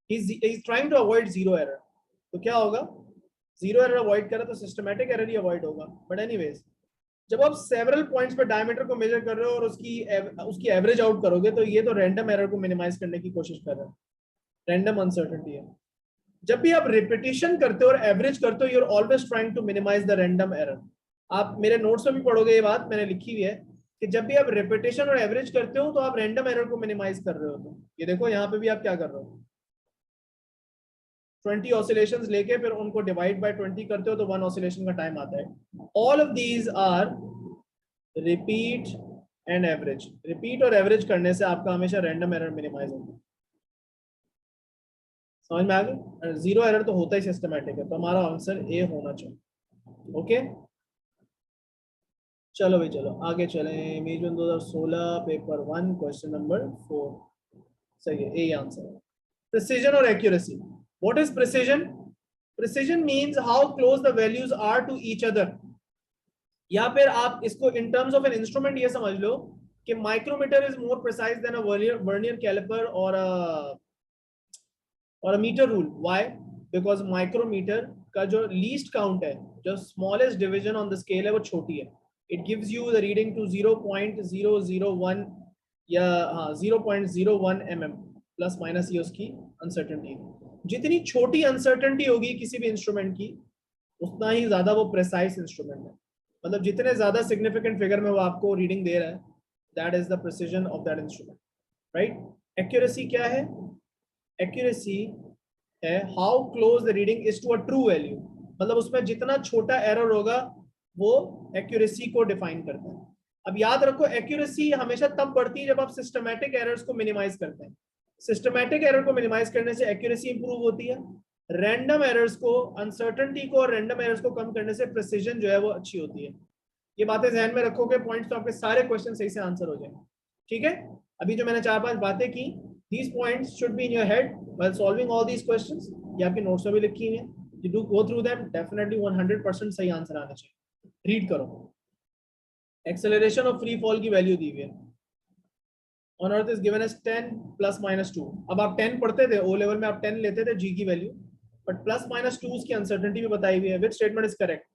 he's trying to avoid zero error. तो क्या होगा? जीरो एरर अवॉइड करा तो सिस्टमैटिक एरर ही अवॉइड होगा। बट एनीवेज, जब आप सेवरल पॉइंट्स पे डायमीटर को मेजर कर रहे हो और उसकी एवरेज आउट करोगे तो ये तो रैंडम एरर को मिनिमाइज करने की कोशिश कर रहे हैं। रैंडम अनसर्टेनिटी है। जब भी आप रिपीटिशन करते हो और एवरेज करते हो, you are always trying to minimise the random error. आप मेरे नोट्स में भी पढ़ोगे, ये बात मैंने लिखी हुई है कि जब भी आप रिपीटिशन और एवरेज करते हो तो आप रैंडम एरर को मिनिमाइज कर रहे हो। तो ये देखो यहाँ पे भी आप क्या कर रहे हो, 20 ऑसिलेशंस लेके फिर उनको डिवाइड बाय 20 करते हो तो 1 ऑसिलेशन का टाइम आता है। All of these are repeat and average. Repeat और एवरेज करने से आपका हमेशा रैंडम एरर मिनिमाइज होगा। समझ में आ गया? जीरो एरर तो होता ही सिस्टमैटिक है, तो हमारा आंसर ए होना चाहिए। ओके, चलो भाई, चलो आगे चलें। मई जून 2016 पेपर 1 क्वेश्चन नंबर 4 सही है, ए आंसर है। प्रिसीजन और accuracy. What is precision? Precision means how close the values are to each other, या फिर आप इसको in terms of an instrument ये समझ लो कि micrometer is more precise than a vernier calliper और a metre rule. Why? Because micrometer का जो लीस्ट काउंट है, जो smallest division on the scale है, वो छोटी है। It gives you the reading to 0.001 या 0.01 mm प्लस माइनस, ये उसकी अनसर्टेनिटी। जितनी छोटी अनसर्टेनिटी होगी किसी भी इंस्ट्रूमेंट की, उतना ही ज्यादा वो प्रिसाइज इंस्ट्रूमेंट है। मतलब जितने ज्यादा सिग्निफिकेंट फिगर में वो आपको रीडिंग दे रहा है, that is the precision of that instrument, right? Accuracy क्या है? एक्यूरेसी है how close the reading is to a true value. मतलब उसमें जितना छोटा एरर होगा वो एक्यूरेसी को डिफाइन करता है। अब याद रखो, एक्यूरेसी हमेशा तब बढ़ती है जब आप सिस्टमैटिक एरर्स को मिनिमाइज करते हैं। सिस्टमैटिक एरर को मिनिमाइज करने से एक्यूरेसी इंप्रूव होती है। रैंडम एरर्स को, अनसर्टेनिटी को और रैंडम एरर्स को कम करने से प्रिसीजन जो है वो अच्छी होती है। ये बातें ध्यान में रखोगे पॉइंट्स, तो आपके सारे क्वेश्चन सही से आंसर हो जाएंगे। ठीक है, अभी जो मैंने 4-5 बातें की, these points should be in your head while solving all these questions। ये आपके नोट्स में भी लिखी हुई हैं। You do go through them, definitely 100% सही आंसर आना चाहिए। रीड करो। एक्सेलरेशन ऑफ फ्री फॉल की वैल्यू दी हुई है। On earth is given as 10 plus minus 2। अब आप 10 पढ़ते थे ओ लेवल में, आप 10 लेते थे जी की वैल्यू, बट प्लस माइनस 2 की अनसर्टेनिटी भी बताई हुई है। Which statement is correct?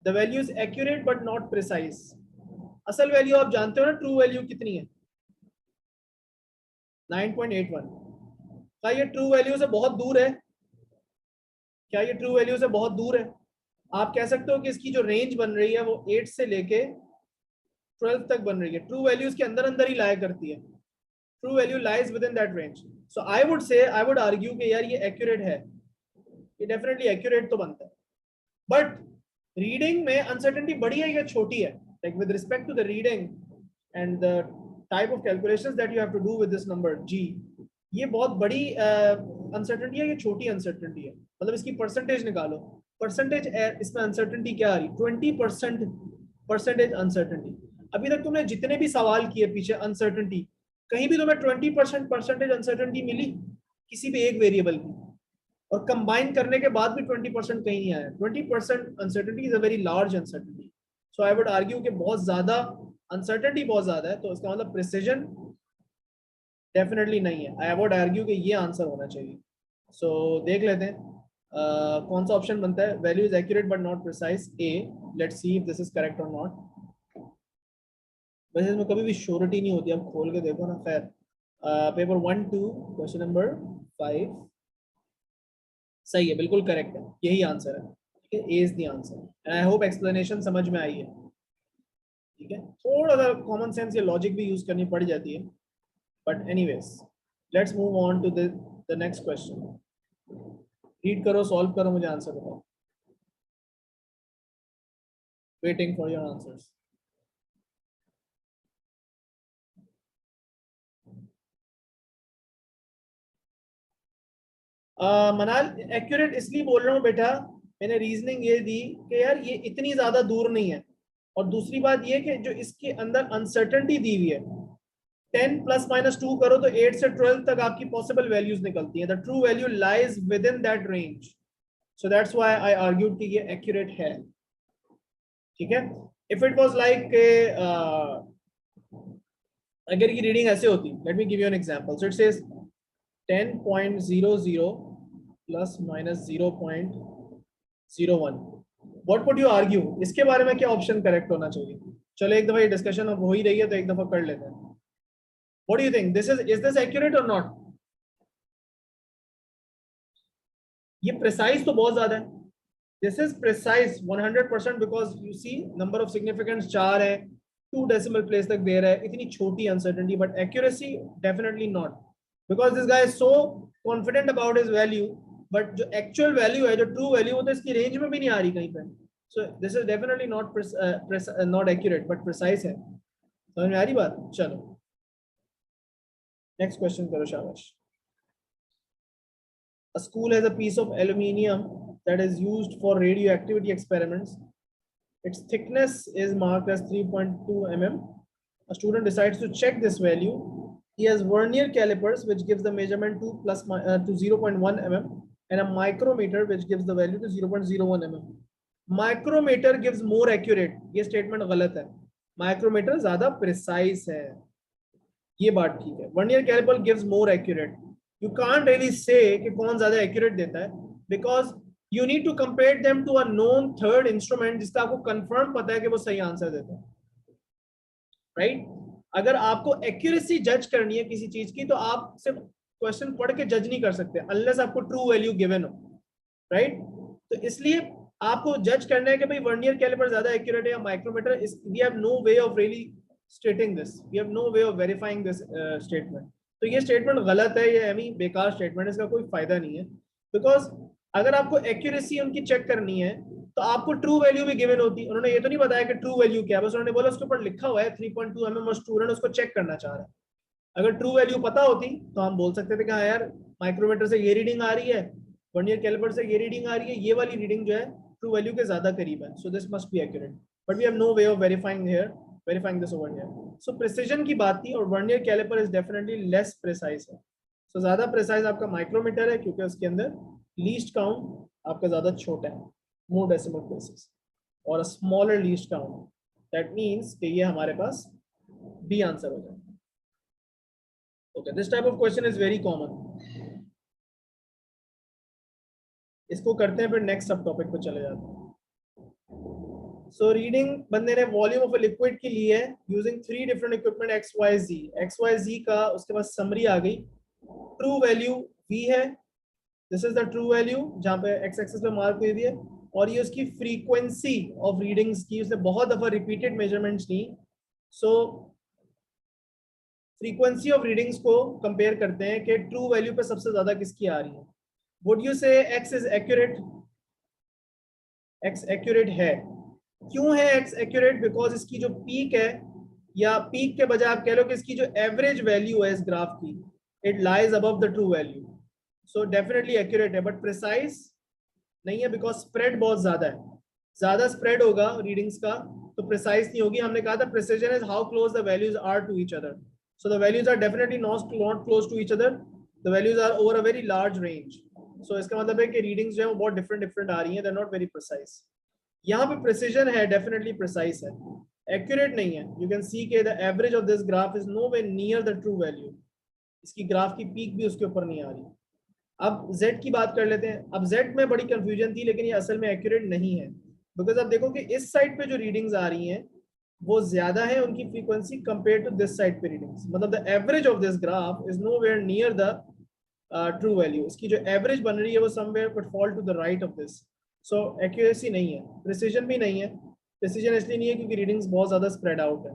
The value is accurate but not precise. असल वैल्यू आप जानते हो ना, ट्रू वैल्यू कितनी है? 9.81। क्या ये ट्रू वैल्यू से बहुत दूर है? क्या ये ट्रू वैल्यू से बहुत दूर है? आप कह सकते हो कि इसकी जो रेंज बन रही है वो 8 से लेके 12 तक बन रही है। ट्रू वैल्यूज के अंदर अंदर ही लाया करती है। True value lies with in that range. So I would argue कि यार ये एक्यूरेट है, ये डेफिनेटली एक्यूरेट तो बनता है। बट रीडिंग में अनसर्टेनिटी बड़ी है या छोटी है? Like with respect to the reading and the type of calculations that you have to do with this number जी, ये बहुत बड़ी अनसर्टेनिटी है, ये छोटी अनसर्टेनिटी है? मतलब इसकी परसेंटेज निकालो। परसेंटेज इसमें अनसर्टेनिटी क्या आ रही? 20% परसेंटेज अनसर्टेनिटी। अभी तक तुमने जितने भी सवाल किए पीछे अनसर्टेनिटी, कहीं भी तुम्हें 20% परसेंटेज अनसर्टेनिटी मिली किसी भी एक वेरिएबल की? और कंबाइन करने के बाद भी 20% कहीं नहीं आया। 20% uncertainty is a very large uncertainty, so I would argue कि बहुत ज्यादा अनसर्टेनिटी बहुत ज्यादा है, तो इसका मतलब प्रिसिजन डेफिनेटली नहीं है। आई वुड आर्ग्यू कि ये आंसर होना चाहिए। सो देख लेते हैं कौन सा ऑप्शन बनता है। Value is accurate but not precise, A. Let's see if this is correct और नॉट। वैसे इसमें कभी भी श्योरिटी नहीं होती, अब खोल के देखो ना। खैर, पेपर 1-2 क्वेश्चन नंबर 5 सही है, बिल्कुल करेक्ट है, यही आंसर है। ठीक है, A is the answer and I hope explanation समझ में आई है। ठीक है, थोड़ा सा कॉमन सेंस या लॉजिक भी यूज करनी पड़ जाती है, but anyways let's move on to the next question. Read करो, सॉल्व करो, मुझे आंसर बताओ। Waiting for your answers. Manal, accurate इसलिए बोल रहा हूँ बेटा, मैंने रीजनिंग ये दी कि यार ये इतनी ज्यादा दूर नहीं है, और दूसरी बात ये कि जो इसके अंदर अनसर्टेनिटी दी हुई है, 10 प्लस माइनस 2 करो तो 8 से 12 तक आपकी पॉसिबल वैल्यूज निकलती हैं। The true value lies with in that range, so that's why I argued कि ये एक्यूरेट है। ठीक है, इफ इट वाज लाइक अगर की रीडिंग ऐसे होती, let me give you an example. So it says 10.00 plus minus 0.01, what would you argue, इसके बारे में क्या ऑप्शन करेक्ट होना चाहिए? चलो एक दफा ये डिस्कशन अब हो ही रही है तो एक दफा कर लेते हैं। What do you think, this is this accurate और नॉट? ये प्रिसाइज तो बहुत ज्यादा है। This is precise 100% because you see number of significance 4 है, 2 डेसिमल प्लेस तक दे रहा है, इतनी छोटी uncertainty. But accuracy definitely not, because this guy is so confident about his value, but जो एक्चुअल वैल्यू है, जो ट्रू वैल्यू, वो तो इसकी रेंज में भी नहीं आ रही कहीं पे। So this is definitely not accurate but precise है। समझ में आ रही बात? चलो नेक्स्ट क्वेश्चन करो, शाबाश। A school has a piece of aluminium that is used for radioactivity experiments. Its thickness is marked as 3.2 mm. A student decides to check this value. He has vernier calipers which gives the measurement to 0.1 mm and a micrometer which gives the value to 0.01 mm. Micrometer gives more accurate. ये statement गलत है, micrometer ज़्यादा precise है, ये बात ठीक है। Vernier caliper gives more accurate, you can't really say कि कौन ज्यादा एक्यूरेट देता है, because you need to compare them to a known third instrument जिसका आपको कंफर्म पता है कि वो सही आंसर देता है, राइट? अगर आपको एक्यूरेसी जज करनी है किसी चीज की, तो आप सिर्फ क्वेश्चन पढ़ के जज नहीं कर सकते अनलेस आपको ट्रू वैल्यू गिवन हो, राइट? तो इसलिए आपको जज करना है कि भाई वर्नियर कैलिपर ज्यादा एक्यूरेट है या micrometer. We have no way of really stating this, we have no way of verifying this statement. तो ये स्टेटमेंट गलत है, ये एमी बेकार स्टेटमेंट है, इसका कोई फायदा नहीं है। बिकॉज अगर आपको एक्यूरेसी उनकी चेक करनी है तो आपको ट्रू वैल्यू भी गिवन होती। उन्होंने ये तो नहीं बताया कि ट्रू वैल्यू क्या है, बस उन्होंने बोला उसके ऊपर लिखा हुआ है 3.2 mm, स्टूडेंट उसको चेक करना चाह रहा है। अगर ट्रू वैल्यू पता होती तो हम बोल सकते थे कि हाँ यार माइक्रोमीटर से ये रीडिंग आ रही है, वर्नियर कैलिपर से ये रीडिंग आ रही है, ये वाली रीडिंग जो है ट्रू वैल्यू के ज्यादा करीब है, so this must be accurate. But we have no way of verifying this over here. So precision की बात थी, और vernier caliper is definitely less precise है। So ज्यादा प्रिसाइज आपका माइक्रोमीटर है क्योंकि उसके अंदर लीस्ट काउंट आपका ज्यादा छोटा है, मोर डेसिमल प्लेसेस, और smaller least count. That means कि ये हमारे पास बी आंसर हो जाए। Okay, this type of question is very common. इसको करते हैं, फिर नेक्स्ट सब टॉपिक पे चले जाते हैं। सो रीडिंग बंदे ने वॉल्यूम ऑफ अ लिक्विड की ली है यूजिंग 3 डिफरेंट इक्विपमेंट XYZ का, उसके बाद समरी आ गई। ट्रू वैल्यू V है, this is the true value जहां पे x एक्सिस पे मार्क हुई है, और ये उसकी फ्रीक्वेंसी ऑफ रीडिंग्स की, उसने बहुत दफा रिपीटेड मेजरमेंट्स ली। सो फ्रीक्वेंसी ऑफ रीडिंग्स को कंपेयर करते हैं कि ट्रू वैल्यू पे सबसे ज्यादा किसकी आ रही है। वुड यू से x is accurate? x accurate है। क्यों है x एक्यूरेट? बिकॉज इसकी जो पीक है, या पीक के बजाय आप कह लो कि इसकी जो एवरेज वैल्यू है इस ग्राफ की, it lies above the true value, so definitely accurate है। बट प्रिसाइज नहीं है बिकॉज स्प्रेड बहुत ज्यादा है, ज्यादा स्प्रेड होगा रीडिंग्स का तो प्रिसाइज नहीं होगी। हमने कहा था precision is how close the values are to each other, so the values are definitely not close to each other, the values are over a very large range, so इसका मतलब है कि रीडिंग्स जो है वो बहुत डिफरेंट डिफरेंट आ रही हैं, they are not very precise. यहाँ पे प्रिसीजन है, डेफिनेटली प्रिसाइज है, एक्यूरेट नहीं है। यू कैन सी के the average of this graph is no way near the true value. इसकी ग्राफ की पीक भी उसके ऊपर नहीं आ रही। अब Z की बात कर लेते हैं। अब Z में बड़ी कंफ्यूजन थी, लेकिन ये असल में एक्यूरेट नहीं है, बिकॉज आप देखो कि इस साइड पे जो रीडिंग्स आ रही हैं वो ज्यादा है उनकी frequency compare to this side पे रीडिंग्स। मतलब the average of this graph is nowhere near the true value. इसकी जो एवरेज बन रही है वो somewhere but fall to the right of this. So accuracy नहीं है, प्रिसीजन भी नहीं है। प्रिसीजन इसलिए नहीं है क्योंकि रीडिंग्स बहुत ज्यादा स्प्रेड आउट है।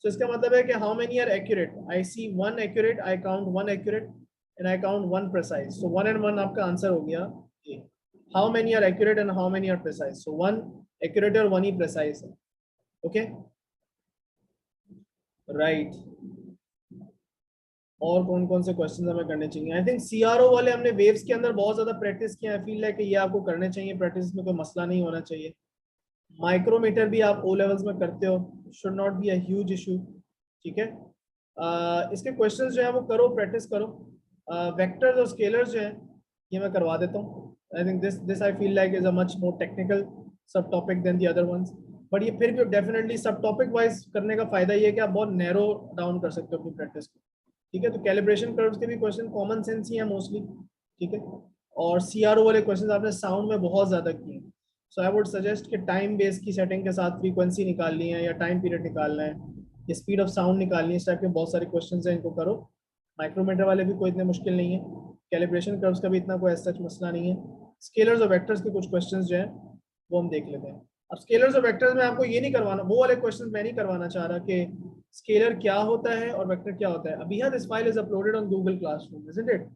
सो इसका मतलब है कि how many are accurate, I see one accurate, I count one accurate and I count one precise. So 1 and 1 आपका आंसर हो गया A. How many are accurate and how many are precise? So 1 accurate और 1 ही precise है. Okay? Right. और कौन कौन से question हमें करने चाहिए? आई थिंक CRO वाले हमने वेव्स के अंदर बहुत ज्यादा प्रैक्टिस किया है। फील है कि ये आपको करने चाहिए, प्रैक्टिस में कोई मसला नहीं होना चाहिए। माइक्रोमीटर भी आप O लेवल्स में करते हो, should not be a huge issue. ठीक है, इसके क्वेश्चंस जो है वो करो, प्रैक्टिस करो। वेक्टर्स और स्केलर्स जो है ये मैं करवा देता हूँ। I think this I feel like is a much more technical subtopic than the other ones, but ये फिर भी डेफिनेटली सब टॉपिक वाइज करने का फायदा ये है कि आप बहुत नैरो डाउन कर सकते हो अपनी प्रैक्टिस को। ठीक है, तो कैलिब्रेशन कर्व्स के भी क्वेश्चन कॉमन सेंस ही है मोस्टली। ठीक है, और CRO वाले क्वेश्चन आपने साउंड में बहुत ज्यादा किए। सो आई वुड सजेस्ट कि टाइम बेस की सेटिंग के साथ फ्रीक्वेंसी निकालनी है या टाइम पीरियड निकालना है या स्पीड ऑफ साउंड निकालनी है, इस टाइप के बहुत सारे क्वेश्चन हैं, इनको करो। माइक्रोमीटर वाले भी कोई इतने मुश्किल नहीं है, कैलिब्रेशन कर्व्स का भी इतना कोई सच मसला नहीं है। स्केलर्स और वेक्टर्स के कुछ क्वेश्चंस जो है वो हम देख लेते हैं। अब स्केलर्स और वेक्टर्स में आपको ये नहीं करवाना, वो वाले क्वेश्चंस मैं नहीं करवाना चाह रहा कि स्केलर क्या होता है और वेक्टर क्या होता है। अभी this file is uploaded on Google classroom, isn't it?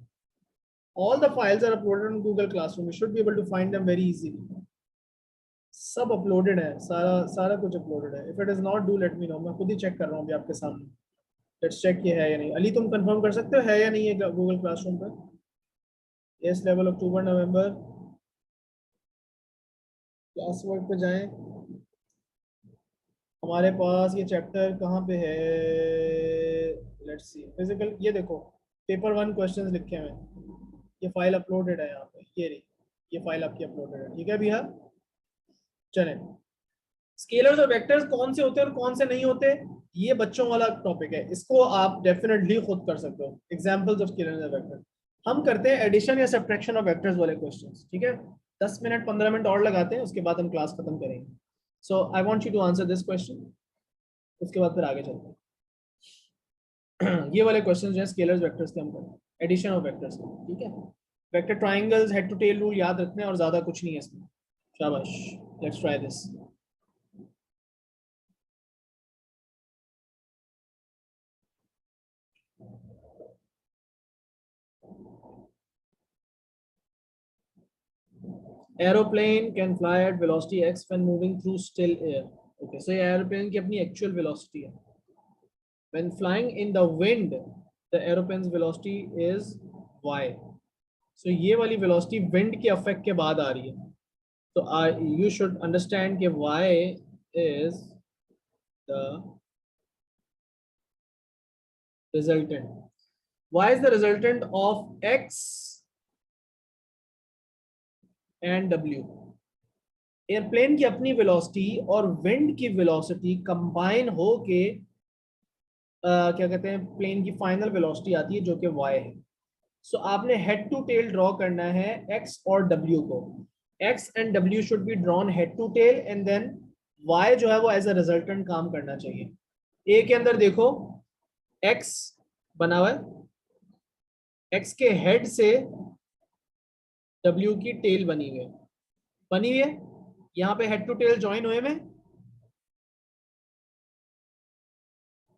All the files are uploaded on Google Classroom. You should be able to find them very easily. सब अपलोडेड है, सारा सारा कुछ अपलोडेड है। If it is not, do let me no. मैं खुद ही check कर रहा हूँ अभी आपके सामने। लेट्स चेक ये है या नहीं। अली तुम कंफर्म कर सकते हो है या नहीं है गूगल क्लासरूम पर? यस लेवल अक्टूबर नवंबर। क्लास वर्क पे जाएं। हमारे पास ये चैप्टर कहाँ पे है? लेट्स सी फिजिकल, ये देखो पेपर 1 क्वेश्चंस लिखे हुए हैं। ये फाइल अपलोडेड है यहाँ पे, ये रही, ये फाइल आपकी अपलोडेड है। ठीक है भैया, चलें। स्केलर्स और वेक्टर्स कौन से होते हैं और कौन से नहीं होते, ये बच्चों वाला टॉपिक है, इसको आप डेफिनेटली खुद कर सकते हो। एग्जांपल्स ऑफ स्केलर्स और वेक्टर्स हम करते हैं एडिशन या सब्ट्रैक्शन ऑफ वेक्टर्स वाले क्वेश्चंस। ठीक है, 10 मिनट 15 मिनट और लगाते हैं, उसके बाद हम क्लास खत्म करेंगे। So I want you to answer this question, उसके बाद फिर आगे चलते हैं। ये वाले क्वेश्चन जो है स्केलर्स वेक्टर्स के हम करें, एडिशन ऑफ वेक्टर्स। ठीक है, vector triangles, head to tail rule याद रखने और ज्यादा कुछ नहीं है इसमें। शाबाश, let's try this. Aeroplane can fly at velocity x when moving through still air. Okay, so ये aeroplane की अपनी actual velocity है. When flying in the wind, the aeroplane's velocity is y. So ये वाली velocity wind के effect के बाद आ रही है. So you should understand कि y is the resultant. Y is the resultant of x and w. Airplane की अपनी वेलोसिटी और विंड की वेलोसिटी कंबाइन होके क्या कहते हैं, प्लेन की फाइनल वेलोसिटी आती है जो कि y है। सो आपने हेड टू टेल ड्रॉ करना है x और w को। x and w should be drawn head to tail and then y जो है वो एज अ रिजल्टेंट काम करना चाहिए। a के अंदर देखो x बना हुआ है, x के हेड से w की टेल बनी हुई है। यहाँ पे हेड टू टेल ज्वाइन हुए में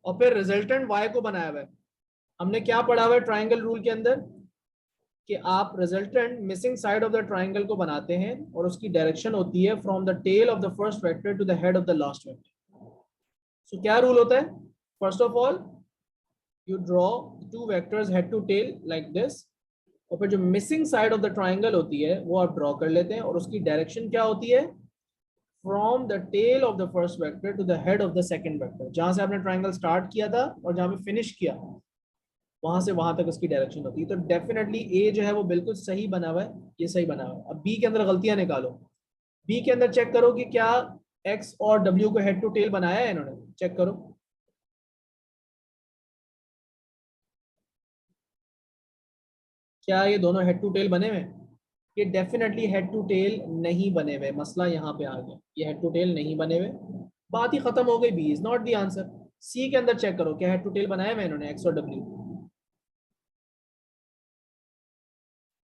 और फिर रिजल्टेंट y को बनाया हुआ है। हमने क्या पढ़ा हुआ है ट्राइंगल रूल के अंदर कि आप resultant missing side of the triangle को बनाते हैं और उसकी डायरेक्शन होती है from the tail of the first vector to the head of the last vector. So क्या रूल होता है? First of all you draw 2 vectors head to tail like this, और फिर जो missing side of the triangle होती है वो आप ड्रॉ कर लेते हैं और उसकी डायरेक्शन क्या होती है? From the tail of the first vector to the head of the second vector. जहां से आपने ट्राइंगल स्टार्ट किया था और जहां पे फिनिश किया वहां से वहां तक उसकी डायरेक्शन होती है। तो डेफिनेटली ए जो है वो बिल्कुल सही बना हुआ है, ये सही बना हुआ है। अब बी के अंदर गलतियां निकालो। बी के अंदर चेक करो कि क्या एक्स और डब्ल्यू को हेड टू टेल बनाया है इन्होंने, चेक करो। क्या ये दोनों हेड टू टेल बने हुए हैं? ये डेफिनेटली हेड टू टेल नहीं बने हुए, मसला यहाँ पे आ गया, ये हेड टू टेल नहीं बने हुए, बात ही खत्म हो गई। B is not the answer. C के अंदर चेक करो क्या हेड टू टेल बनाया हुआ इन्होंने एक्स और डब्ल्यू।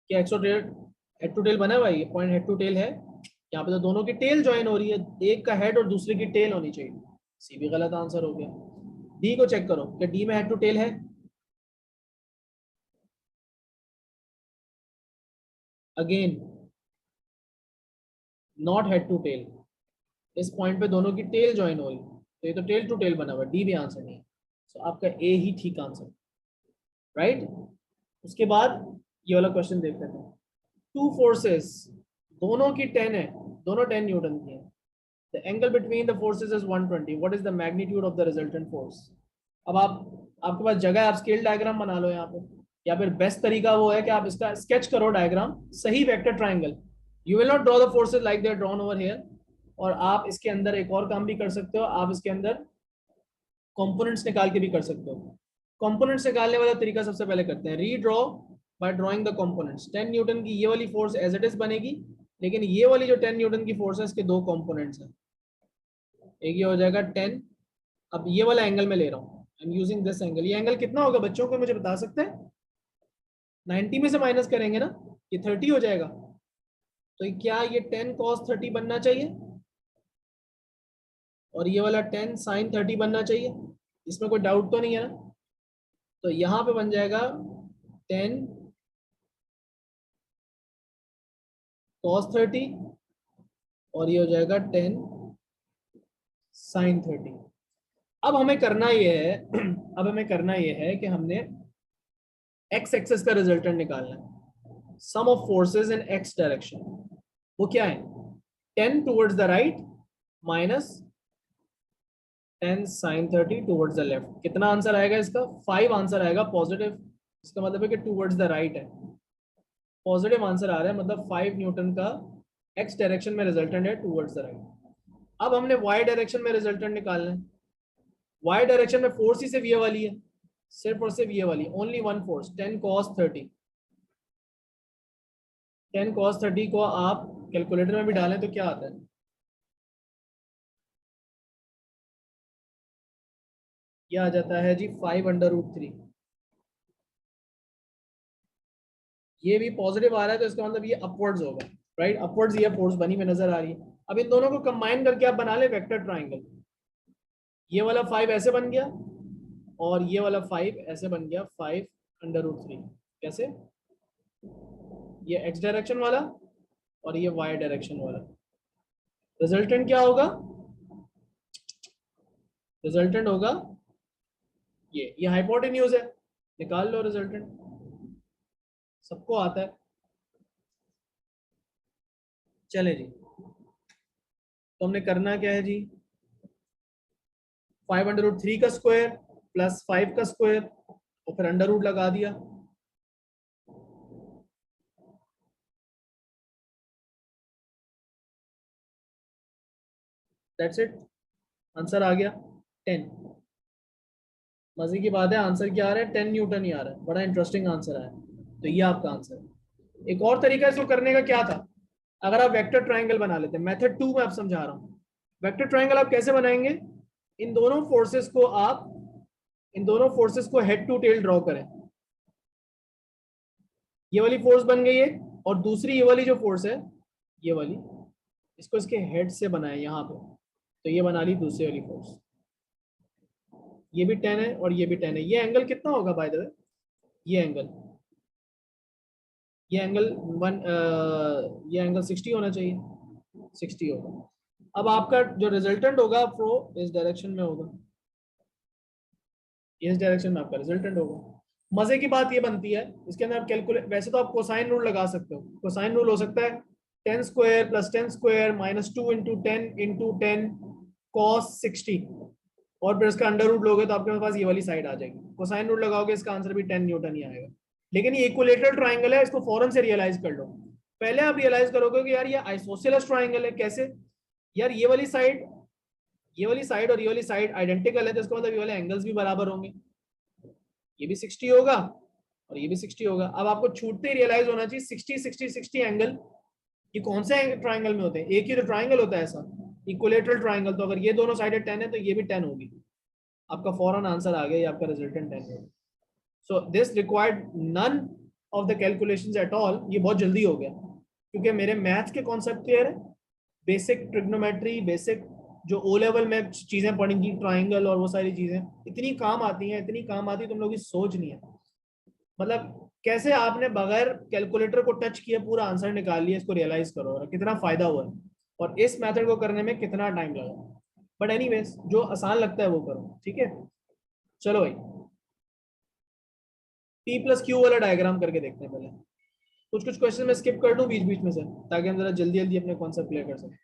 क्या एक्स और टेल हेड टू टेल बना हुआ है? ये पॉइंट हेड टू टेल है। यहाँ पे तो दोनों की टेल ज्वाइन हो रही है, एक का हेड और दूसरे की टेल होनी चाहिए। सी भी गलत आंसर हो गया। डी को चेक करो क्या डी में हेड टू टेल है? Again not head to tail. इस पॉइंट पे दोनों की टेल ज्वाइन हो रही है, तो ये तो टेल टू टेल बना हुआ है, डी भी आंसर नहीं है। सो आपका ए ही ठीक आंसर, राइट। उसके बाद ये वाला क्वेश्चन देख लेते हैं। टू फोर्सेस, दोनों की 10 है, दोनों 10 न्यूटन की है। The angle between the forces is 120, what is the magnitude of the resultant force? अब आपके पास जगह है, आप स्केल डायग्राम बना लो यहाँ पे, या फिर बेस्ट तरीका वो है कि आप इसका स्केच करो डायग्राम, सही vector triangle. You will not draw the forces like they are drawn over here. और आप इसके अंदर एक और काम भी कर सकते हो, आप इसके अंदर कंपोनेंट्स निकाल के भी कर सकते हो। कंपोनेंट्स निकालने वाला तरीका सबसे पहले करते हैं, redraw bye drawing the components. 10 Newton की ये वाली फोर्स एज इट इज बनेगी, लेकिन ये वाली जो 10 न्यूटन की फोर्स है इसके दो कंपोनेंट्स हैं। एक ये हो जाएगा 10, अब ये वाला एंगल में ले रहा हूँ, I am using this angle. ये एंगल कितना होगा बच्चों को मुझे बता सकते हैं? 90 में से माइनस करेंगे ना, ये 30 हो जाएगा। तो क्या ये 10 cos 30 बनना चाहिए और ये वाला 10 sin 30 बनना चाहिए? इसमें कोई डाउट तो नहीं है ना? तो यहाँ पे बन जाएगा 10 cos 30 और ये हो जाएगा 10 sin 30। अब हमें करना ये है अब हमें करना ये है कि हमने एक्स एक्सेस का रिजल्टेंट निकालना है, sum of forces in X direction. वो क्या है? 10 towards the right minus 10 sin 30 towards the left. कितना आंसर आएगा इसका? 5 आंसर आएगा पॉजिटिव। इसका मतलब है कि टुवर्ड्स द राइट है, पॉजिटिव आंसर आ रहा है, मतलब 5 न्यूटन का एक्स डायरेक्शन में रिजल्टेंट है टुवर्ड्स द राइट। अब हमने वाई डायरेक्शन में रिजल्टेंट निकालना है। वाई डायरेक्शन में फोर्स ही सिर्फ ये वाली है, सिर्फ और सिर्फ ये वाली, only one force, 10 cos 30। 10 cos 30 को आप कैलकुलेटर में भी डालें तो क्या आता है? ये आ जाता है जी 5/√3। ये भी पॉजिटिव आ रहा है तो इसका मतलब ये अपवर्ड्स होगा, राइट। अपवर्ड्स ये फोर्स बनी में नजर आ रही है। अब इन दोनों को कंबाइन करके आप बना ले वेक्टर ट्राइंगल। ये वाला 5 ऐसे बन गया और ये वाला 5 ऐसे बन गया, 5/√3। कैसे? ये एक्स डायरेक्शन वाला और ये वाई डायरेक्शन वाला। रिजल्टेंट क्या होगा? रिजल्टेंट होगा ये हाइपोटेन्यूज है, निकाल लो रिजल्टेंट, सबको आता है। चले जी, तो हमने करना क्या है जी? 5/√3 का स्क्वायर प्लस 5 का स्क्वायर और फिर अंडर रूट लगा दिया। दैट्स इट, आंसर आ गया 10। मजे की बात है, आंसर क्या आ रहा है? 10 न्यूटन ही आ रहा है, बड़ा इंटरेस्टिंग आंसर आया। तो ये आपका आंसर है। एक और तरीका इसको करने का क्या था, अगर आप वेक्टर ट्राइंगल बना लेते हैं, मेथड 2 में आप समझा रहा हूं। वेक्टर ट्राइंगल आप कैसे बनाएंगे? इन दोनों फोर्सेस को आप, इन दोनों फोर्सेस को हेड टू टेल ड्रॉ करें। ये वाली फोर्स बन गई है और दूसरी ये वाली जो फोर्स है, ये वाली, इसको इसके हेड से बनाए यहाँ पे, तो ये बना ली दूसरी वाली फोर्स। ये भी 10 है और ये भी 10 है। ये एंगल कितना होगा बाय द वे? ये एंगल, ये एंगल ये एंगल 60 होना चाहिए, 60 होगा। अब आपका जो रिजल्टेंट होगा वो इस डायरेक्शन में होगा, इस डायरेक्शन में आपका रिजल्टेंट होगा। मजे की बात ये बनती है इसके अंदर, आप कैलकुलेट, वैसे तो आप कोसाइन रूल लगा सकते हो। कोसाइन रूल हो सकता है 10 square plus 10 square minus 2 into 10 into 10 cos 60, और फिर इसका अंडर रूट लोगे तो आपके पास ये वाली साइड आ जाएगी, कोसाइन रूट लगाओगे इसका आंसर भी 10 न्यूटन ही आएगा। लेकिन ये इक्विलेटरल ट्राइंगल है, इसको फौरन से रियलाइज कर लो। पहले आप रियलाइज करोगे कि यार ये आइसोसेलेस ट्राइंगल है। कैसे? यार ये वाली साइड और ये वाली साइड आइडेंटिकल है, तो इसका मतलब ये वाले एंगल्स भी बराबर होंगे। ये भी 60 होगा और ये भी 60 होगा। अब आपको छूटते ही रियलाइज होना चाहिए 60 60 60 एंगल ये कौन से ट्राइंगल में होते हैं? एक ही तो ट्राइंगल होता है ऐसा, इक्विलेटरल ट्राइंगल। तो अगर ये दोनों साइडें 10 है तो ये भी 10 होगी। आपका फौरन आंसर आ गया, ये आपका रिजल्टेंट 10 होगा। So this required none of the calculations at all. ये बहुत जल्दी हो गया क्योंकि मेरे मैथ्स के कॉन्सेप्ट क्लियर है, बेसिक ट्रिग्नोमेट्री, बेसिक जो ओ लेवल में चीजें पढ़ेंगी, ट्राइंगल और वो सारी चीजें इतनी काम आती हैं, इतनी काम आती है, तुम लोग की सोच नहीं है। मतलब कैसे आपने बगैर कैलकुलेटर को टच किए पूरा आंसर निकाल लिया, इसको रियलाइज करो और कितना फायदा हुआ है, और इस मेथड को करने में कितना टाइम लगा। बट एनीवेज, जो आसान लगता है वो करो, ठीक है। चलो भाई, पी प्लस क्यू वाला डायग्राम करके देखते हैं पहले। कुछ कुछ क्वेश्चन मैं स्किप कर दूं बीच बीच में से, ताकि हम जरा जल्दी जल्दी अपने कॉन्सेप्ट क्लियर कर सकें।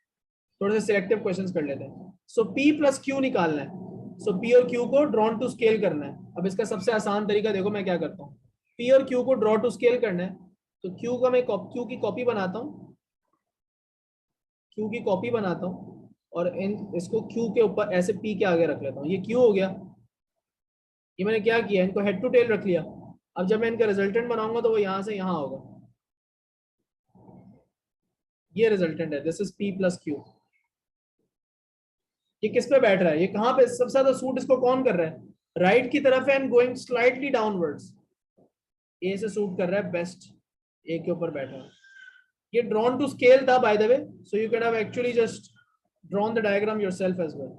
थोड़े से सिलेक्टिव क्वेश्चंस कर लेते हैं। सो पी प्लस क्यू निकालना है। सो पी और क्यू को ड्रॉन टू स्केल करना है। अब इसका सबसे आसान तरीका देखो मैं क्या करता हूँ। पी और क्यू को ड्रॉ टू स्केल करना है, तो क्यू का मैं क्यू की कॉपी बनाता हूँ, क्यू की कॉपी बनाता हूँ, और इन इसको क्यू के ऊपर ऐसे पी के आगे रख लेता हूँ। ये क्यू हो गया। ये मैंने क्या किया, इनको हेड टू टेल रख लिया। अब जब मैं इनका रिजल्टेंट बनाऊंगा तो वो यहाँ से यहाँ होगा। ये रिजल्टेंट है, this is P plus Q. ये किस पे बैठ रहा है, ये कहाँ पे सबसे ज्यादा सूट इसको कौन कर रहा है? राइट की तरफ है एंड गोइंग स्लाइटली डाउनवर्ड्स। ए से सूट कर रहा है बेस्ट, ए के ऊपर बैठा है। ये ड्रॉन टू स्केल था by the way, so you can have actually just drawn the diagram yourself as well.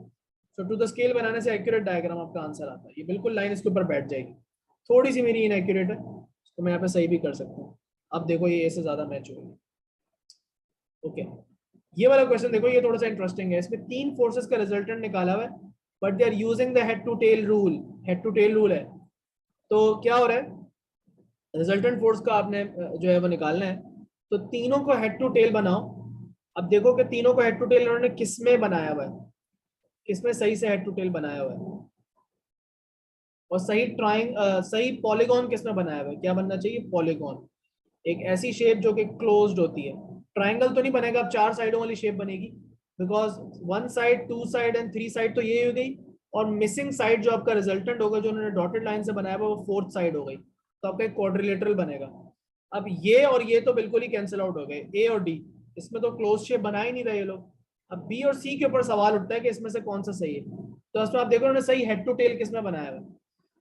So to the scale बनाने से एक्यूरेट डायग्राम आपका आंसर आता है। ये बिल्कुल लाइन इसके ऊपर बैठ जाएगी। थोड़ी सी मेरी इनएक्यूरेट है, तो मैं यहाँ पे सही भी कर सकता हूँ। अब देखो ये ए से ज्यादा मैच होगी। ओके, ये वाला क्वेश्चन देखो, ये थोड़ा सा इंटरेस्टिंग है। इसमें तीन फोर्सेस का रिजल्टेंट निकाला हुआ है, but they are using the head to tail rule. Head to tail rule है, तो क्या हो रहा है, रिजल्टेंट फोर्स का आपने जो है वो निकालना है। तो तीनों को हेड टू टेल बनाओ। अब देखो कि तीनों को हेड टू टेल उन्होंने किसमें बनाया हुआ है, किसमें सही से हेड टू टेल बनाया हुआ है, और सही पॉलीगॉन किसमें बनाया हुआ है। क्या बनना चाहिए? पॉलीगॉन, एक ऐसी शेप जो कि क्लोज्ड होती है। ट्राइंगल तो नहीं बनेगा, अब चार साइडों वाली शेप बनेगी, because one side, two side and three side तो ये हो गई, और मिसिंग साइड जो आपका रिजल्टेंट होगा जो उन्होंने डॉटेड लाइन से बनाया हुआ वो फोर्थ साइड हो गई, तो आपका एक क्वाड्रिलेटरल बनेगा। अब ये और ये तो बिल्कुल ही कैंसिल आउट हो गए, ए और डी, इसमें तो क्लोज शेप बना ही नहीं रहे ये लोग। अब बी और सी के ऊपर सवाल उठता है कि इसमें से कौन सा सही है। तो इसमें आप देखो उन्होंने सही हेड टू टेल किसमें बनाया हुआ है।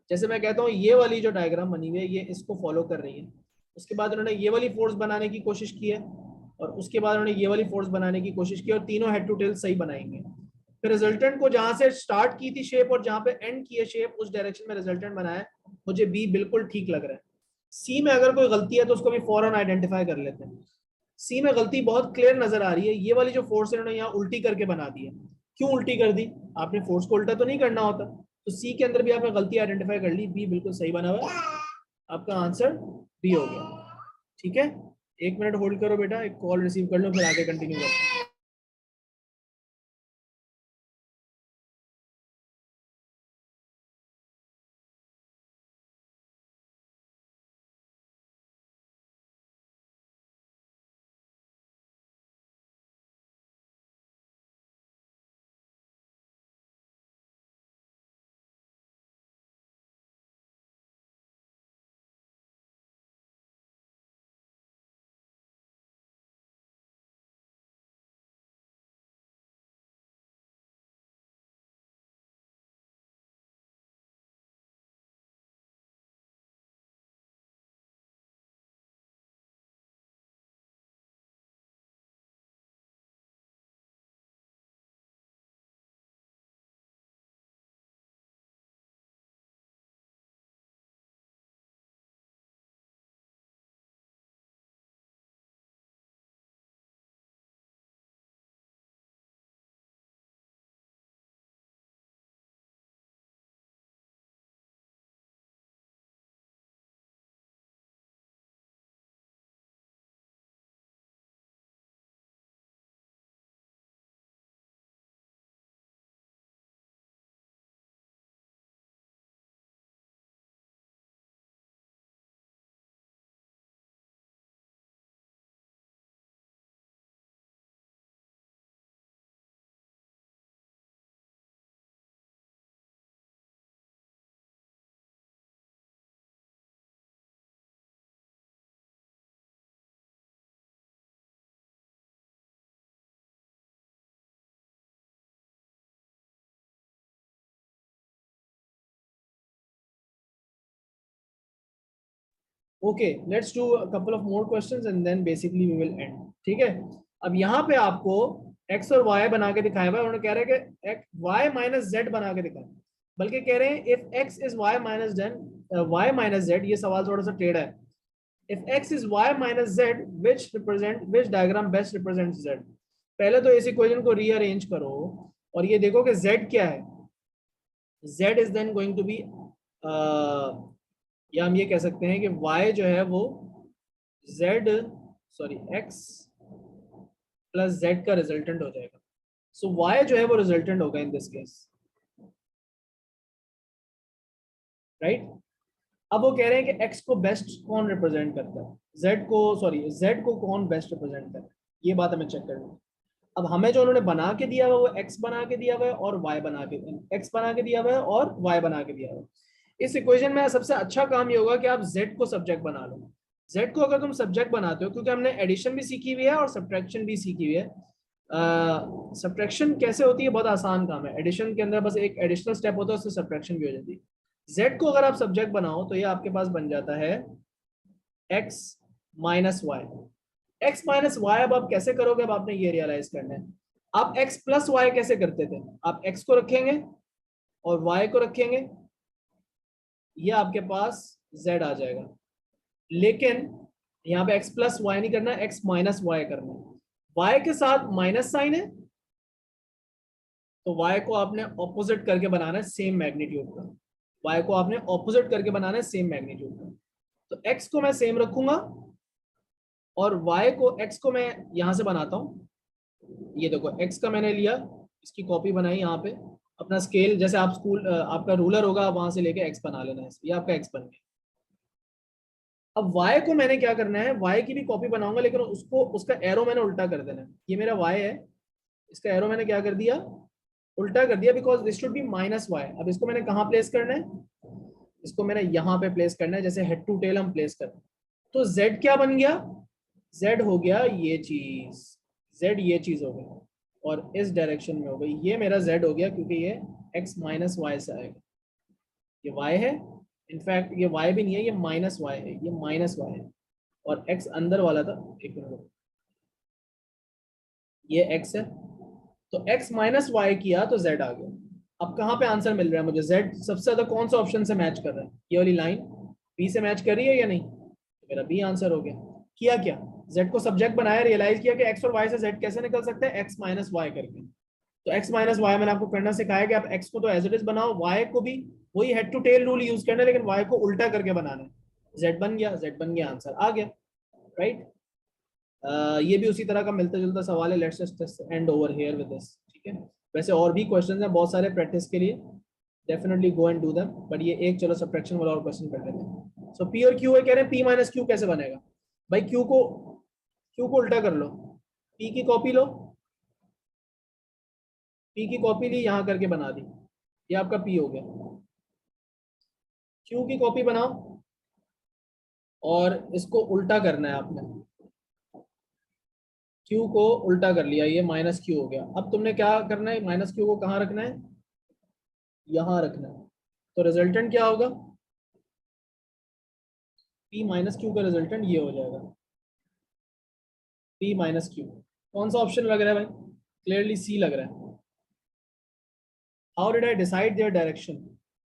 जैसे मैं कहता हूँ ये वाली जो डायग्राम बनी हुई है ये इसको फॉलो कर रही है। उसके बाद उन्होंने ये वाली फोर्स बनाने की कोशिश की है, और उसके बाद उन्होंने ये वाली फोर्स बनाने की कोशिश की, और तीनों हेड टू टेल सही बनाएंगे। फिर रिजल्टेंट को जहां से स्टार्ट की थी शेप और जहां पे एंड की है शेप, उस डायरेक्शन में रिजल्टेंट बनाया। मुझे बी बिल्कुल ठीक लग रहा है। सी में अगर कोई गलती है तो उसको भी फौरन आइडेंटिफाई कर लेते हैं। सी में गलती बहुत क्लियर नजर आ रही है, ये वाली जो फोर्स इन्होंने यहाँ उल्टी करके बना दी है। क्यों उल्टी कर दी? आपने फोर्स को उल्टा तो नहीं करना होता, तो सी के अंदर भी आपने गलती आइडेंटिफाई कर ली। बी बिल्कुल सही बना हुआ है, आपका आंसर बी हो गया। ठीक है, एक मिनट होल्ड करो बेटा, एक कॉल रिसीव कर लो फिर आगे कंटिन्यू करते हैं। Okay, let's do a couple of more questions and then basically we will end. ठीक है, अब यहाँ पे आपको x और y बना के दिखाया हुआ है, उन्होंने कह रहे हैं कि y माइनस z बना के दिखाया, बल्कि कह रहे हैं if x is y minus y minus z, ये सवाल थोड़ा सा टेढ़ा है। If x is y minus z which diagram best represents z। पहले तो इस इक्वेशन को रीअरेंज करो और ये देखो कि z क्या है। z is then going to be, या हम ये कह सकते हैं कि y जो है वो x प्लस z का रिजल्टेंट हो जाएगा। सो y जो है वो रिजल्टेंट होगा इन दिस केस, राइट। अब वो कह रहे हैं कि x को बेस्ट कौन रिप्रेजेंट करता है, z को कौन बेस्ट रिप्रेजेंट करता है, ये बात हमें चेक करनी है। अब हमें जो उन्होंने बना के दिया हुआ वो x बना के दिया हुआ है और y बना के दिया हुआ है और y बना के दिया हुआ है। इस इक्वेशन में सबसे अच्छा काम ये होगा कि आप z को सब्जेक्ट बना लो। z को अगर तुम सब्जेक्ट बनाते हो, क्योंकि हमने एडिशन भी सीखी हुई है और सब्ट्रैक्शन भी सीखी हुई है। सब्ट्रैक्शन कैसे होती है, बहुत आसान काम है। एडिशन के अंदर बस एक एडिशनल स्टेप होता है, उससे सब्ट्रैक्शन भी हो जाती है। z को अगर आप सब्जेक्ट बनाओ तो ये आपके पास बन जाता है x minus y. x minus y अब आप कैसे करोगे, अब आपने ये रियलाइज करना है। आप x प्लस वाई कैसे करते थे, आप x को रखेंगे और y को रखेंगे, ये आपके पास z आ जाएगा। लेकिन यहाँ पे x प्लस वाई नहीं करना, x माइनस वाई करना है। y के साथ माइनस साइन है तो y को आपने ऑपोजिट करके बनाना है सेम मैग्नीट्यूड का। y को आपने ऑपोजिट करके बनाना है सेम मैग्नीट्यूड का। तो x को मैं सेम रखूंगा और x को मैं यहां से बनाता हूं। ये देखो x का मैंने लिया, इसकी कॉपी बनाई यहाँ पे, अपना स्केल जैसे आप स्कूल आपका रूलर होगा वहां से लेके x बना लेना है, ये आपका x बन गया। अब y को मैंने क्या करना है, y की भी कॉपी बनाऊंगा लेकिन उसका एरो मैंने उल्टा कर देना है। ये मेरा y है, इसका एरो मैंने क्या कर दिया, उल्टा कर दिया, because this should be minus y. अब इसको मैंने कहाँ प्लेस करना है, इसको मैंने यहाँ पे प्लेस करना है, जैसे हेड टू टेल हम प्लेस करते हैं। तो z क्या बन गया, z हो गया ये चीज, z ये चीज हो गई और इस डायरेक्शन में हो गई, ये मेरा z हो गया क्योंकि ये x माइनस वाई से आएगा। ये y है, इनफैक्ट ये y भी नहीं है, ये माइनस वाई है, ये माइनस वाई है और x अंदर वाला था, एक मिनट, ये x है तो x माइनस वाई किया तो z आ गया। अब कहाँ पे आंसर मिल रहा है मुझे, z सबसे ज्यादा कौन सा ऑप्शन से मैच कर रहा है, ये वाली लाइन b से मैच कर रही है या नहीं, तो मेरा b आंसर हो गया। किया क्या, z को सब्जेक्ट बनाया, रियलाइज किया कि x और y से z कैसे निकल सकते हैं, x माइनस वाई करके। तो x माइनस वाई मैंने आपको करना सिखाया कि आप x को तो एज इट इज बनाओ, y को भी वही head to tail rule use करना है लेकिन y को उल्टा करके बनाना है। z बन गया, आंसर आ गया, राइट। ये भी उसी तरह का मिलता जुलता सवाल है। Let's just and over here with this, ठीक है। वैसे और भी क्वेश्चंस हैं बहुत सारे प्रैक्टिस के लिए, definitely go and do them, but ये एक चलो सब्ट्रैक्शन वाला और क्वेश्चन कर लेते हैं। सो p और q है, कह रहे हैं p माइनस q कैसे बनेगा। भाई q को उल्टा कर लो, p की कॉपी लो, p की कॉपी ली यहाँ करके बना दी, ये आपका p हो गया। q की कॉपी बनाओ और इसको उल्टा करना है आपने, q को उल्टा कर लिया, ये माइनस q हो गया। अब तुमने क्या करना है, माइनस q को कहाँ रखना है, यहाँ रखना है। तो रिजल्टेंट क्या होगा, p माइनस क्यू का रिजल्टेंट ये हो जाएगा, p माइनस क्यू। कौन सा ऑप्शन लग रहा है भाई, क्लियरली सी लग रहा है। How did I decide their direction,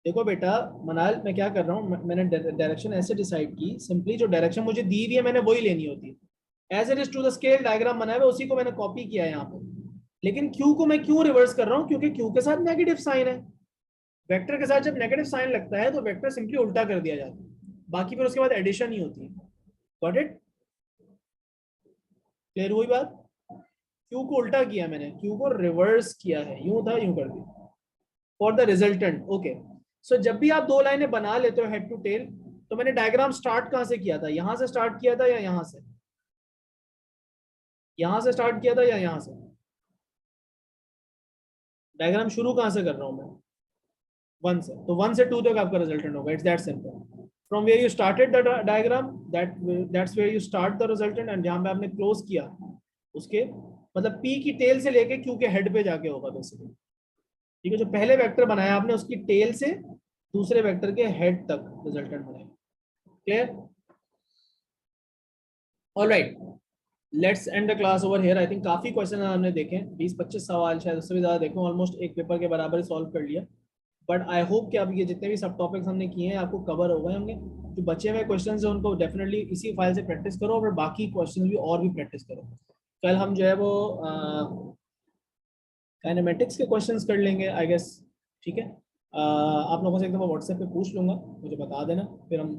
देखो बेटा मनाल, मैं क्या कर रहा हूँ, मैंने डायरेक्शन ऐसे डिसाइड की, सिंपली जो डायरेक्शन मुझे दी हुई है मैंने वही लेनी होती है। As it is to the scale diagram बनाया हुआ उसी को मैंने कॉपी किया है यहाँ पे। लेकिन क्यू को मैं क्यों रिवर्स कर रहा हूँ, क्योंकि क्यू के साथ नेगेटिव साइन है। वेक्टर के साथ जब नेगेटिव साइन लगता है तो वेक्टर सिंपली उल्टा कर दिया जाता है, बाकी फिर उसके बाद एडिशन ही होती है। गॉट इट, क्लियर हुई बात। क्यू को उल्टा किया मैंने, क्यू को रिवर्स किया है, यूं था यूं कर दिया फॉर द रिजल्टेंट। ओके, सो जब भी आप दो लाइनें बना लेते हो हेड टू टेल, तो मैंने डायग्राम स्टार्ट कहां से किया था, यहां से स्टार्ट किया था या यहां से, यहां से स्टार्ट किया था या यहां से। डायग्राम शुरू कहां से कर रहा हूं मैं, वन से, तो वन से टू तक आपका रिजल्टेंट होगा। It's that simple, from where you started the diagram that's where you start the resultant, and जहां पे आपने क्लोज किया उसके मतलब पी की टेल से लेके क्यू के हेड पे जाके होगा बेसिकली। ठीक है, जो पहले वेक्टर बनाया आपने उसकी टेल से दूसरे वेक्टर के हेड तक रिजल्टेंट बनाएगा। Clear, alright, let's end the class over here. I think काफी क्वेश्चन हमने देखे, 20-25 सवाल, शायद उससे भी ज्यादा देखो, ऑलमोस्ट एक पेपर के बराबर सॉल्व कर लिया। बट आई होप कि अब ये जितने भी सब टॉपिक्स हमने किए हैं आपको कवर हो गए होंगे। जो बचे हुए क्वेश्चंस हैं उनको डेफिनेटली इसी फाइल से प्रैक्टिस करो, और बाकी क्वेश्चन भी और भी प्रैक्टिस करो। कल हम जो है वो काइनेमेटिक्स के क्वेश्चंस कर लेंगे आई गेस। ठीक है, आप लोगों से एक दफ़ा व्हाट्सएप पे पूछ लूंगा, मुझे बता देना, फिर हम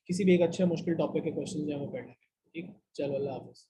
किसी भी एक अच्छे मुश्किल टॉपिक के क्वेश्चन जो है वो कर लेंगे। ठीक, चलो अल्लाह हाफिज़।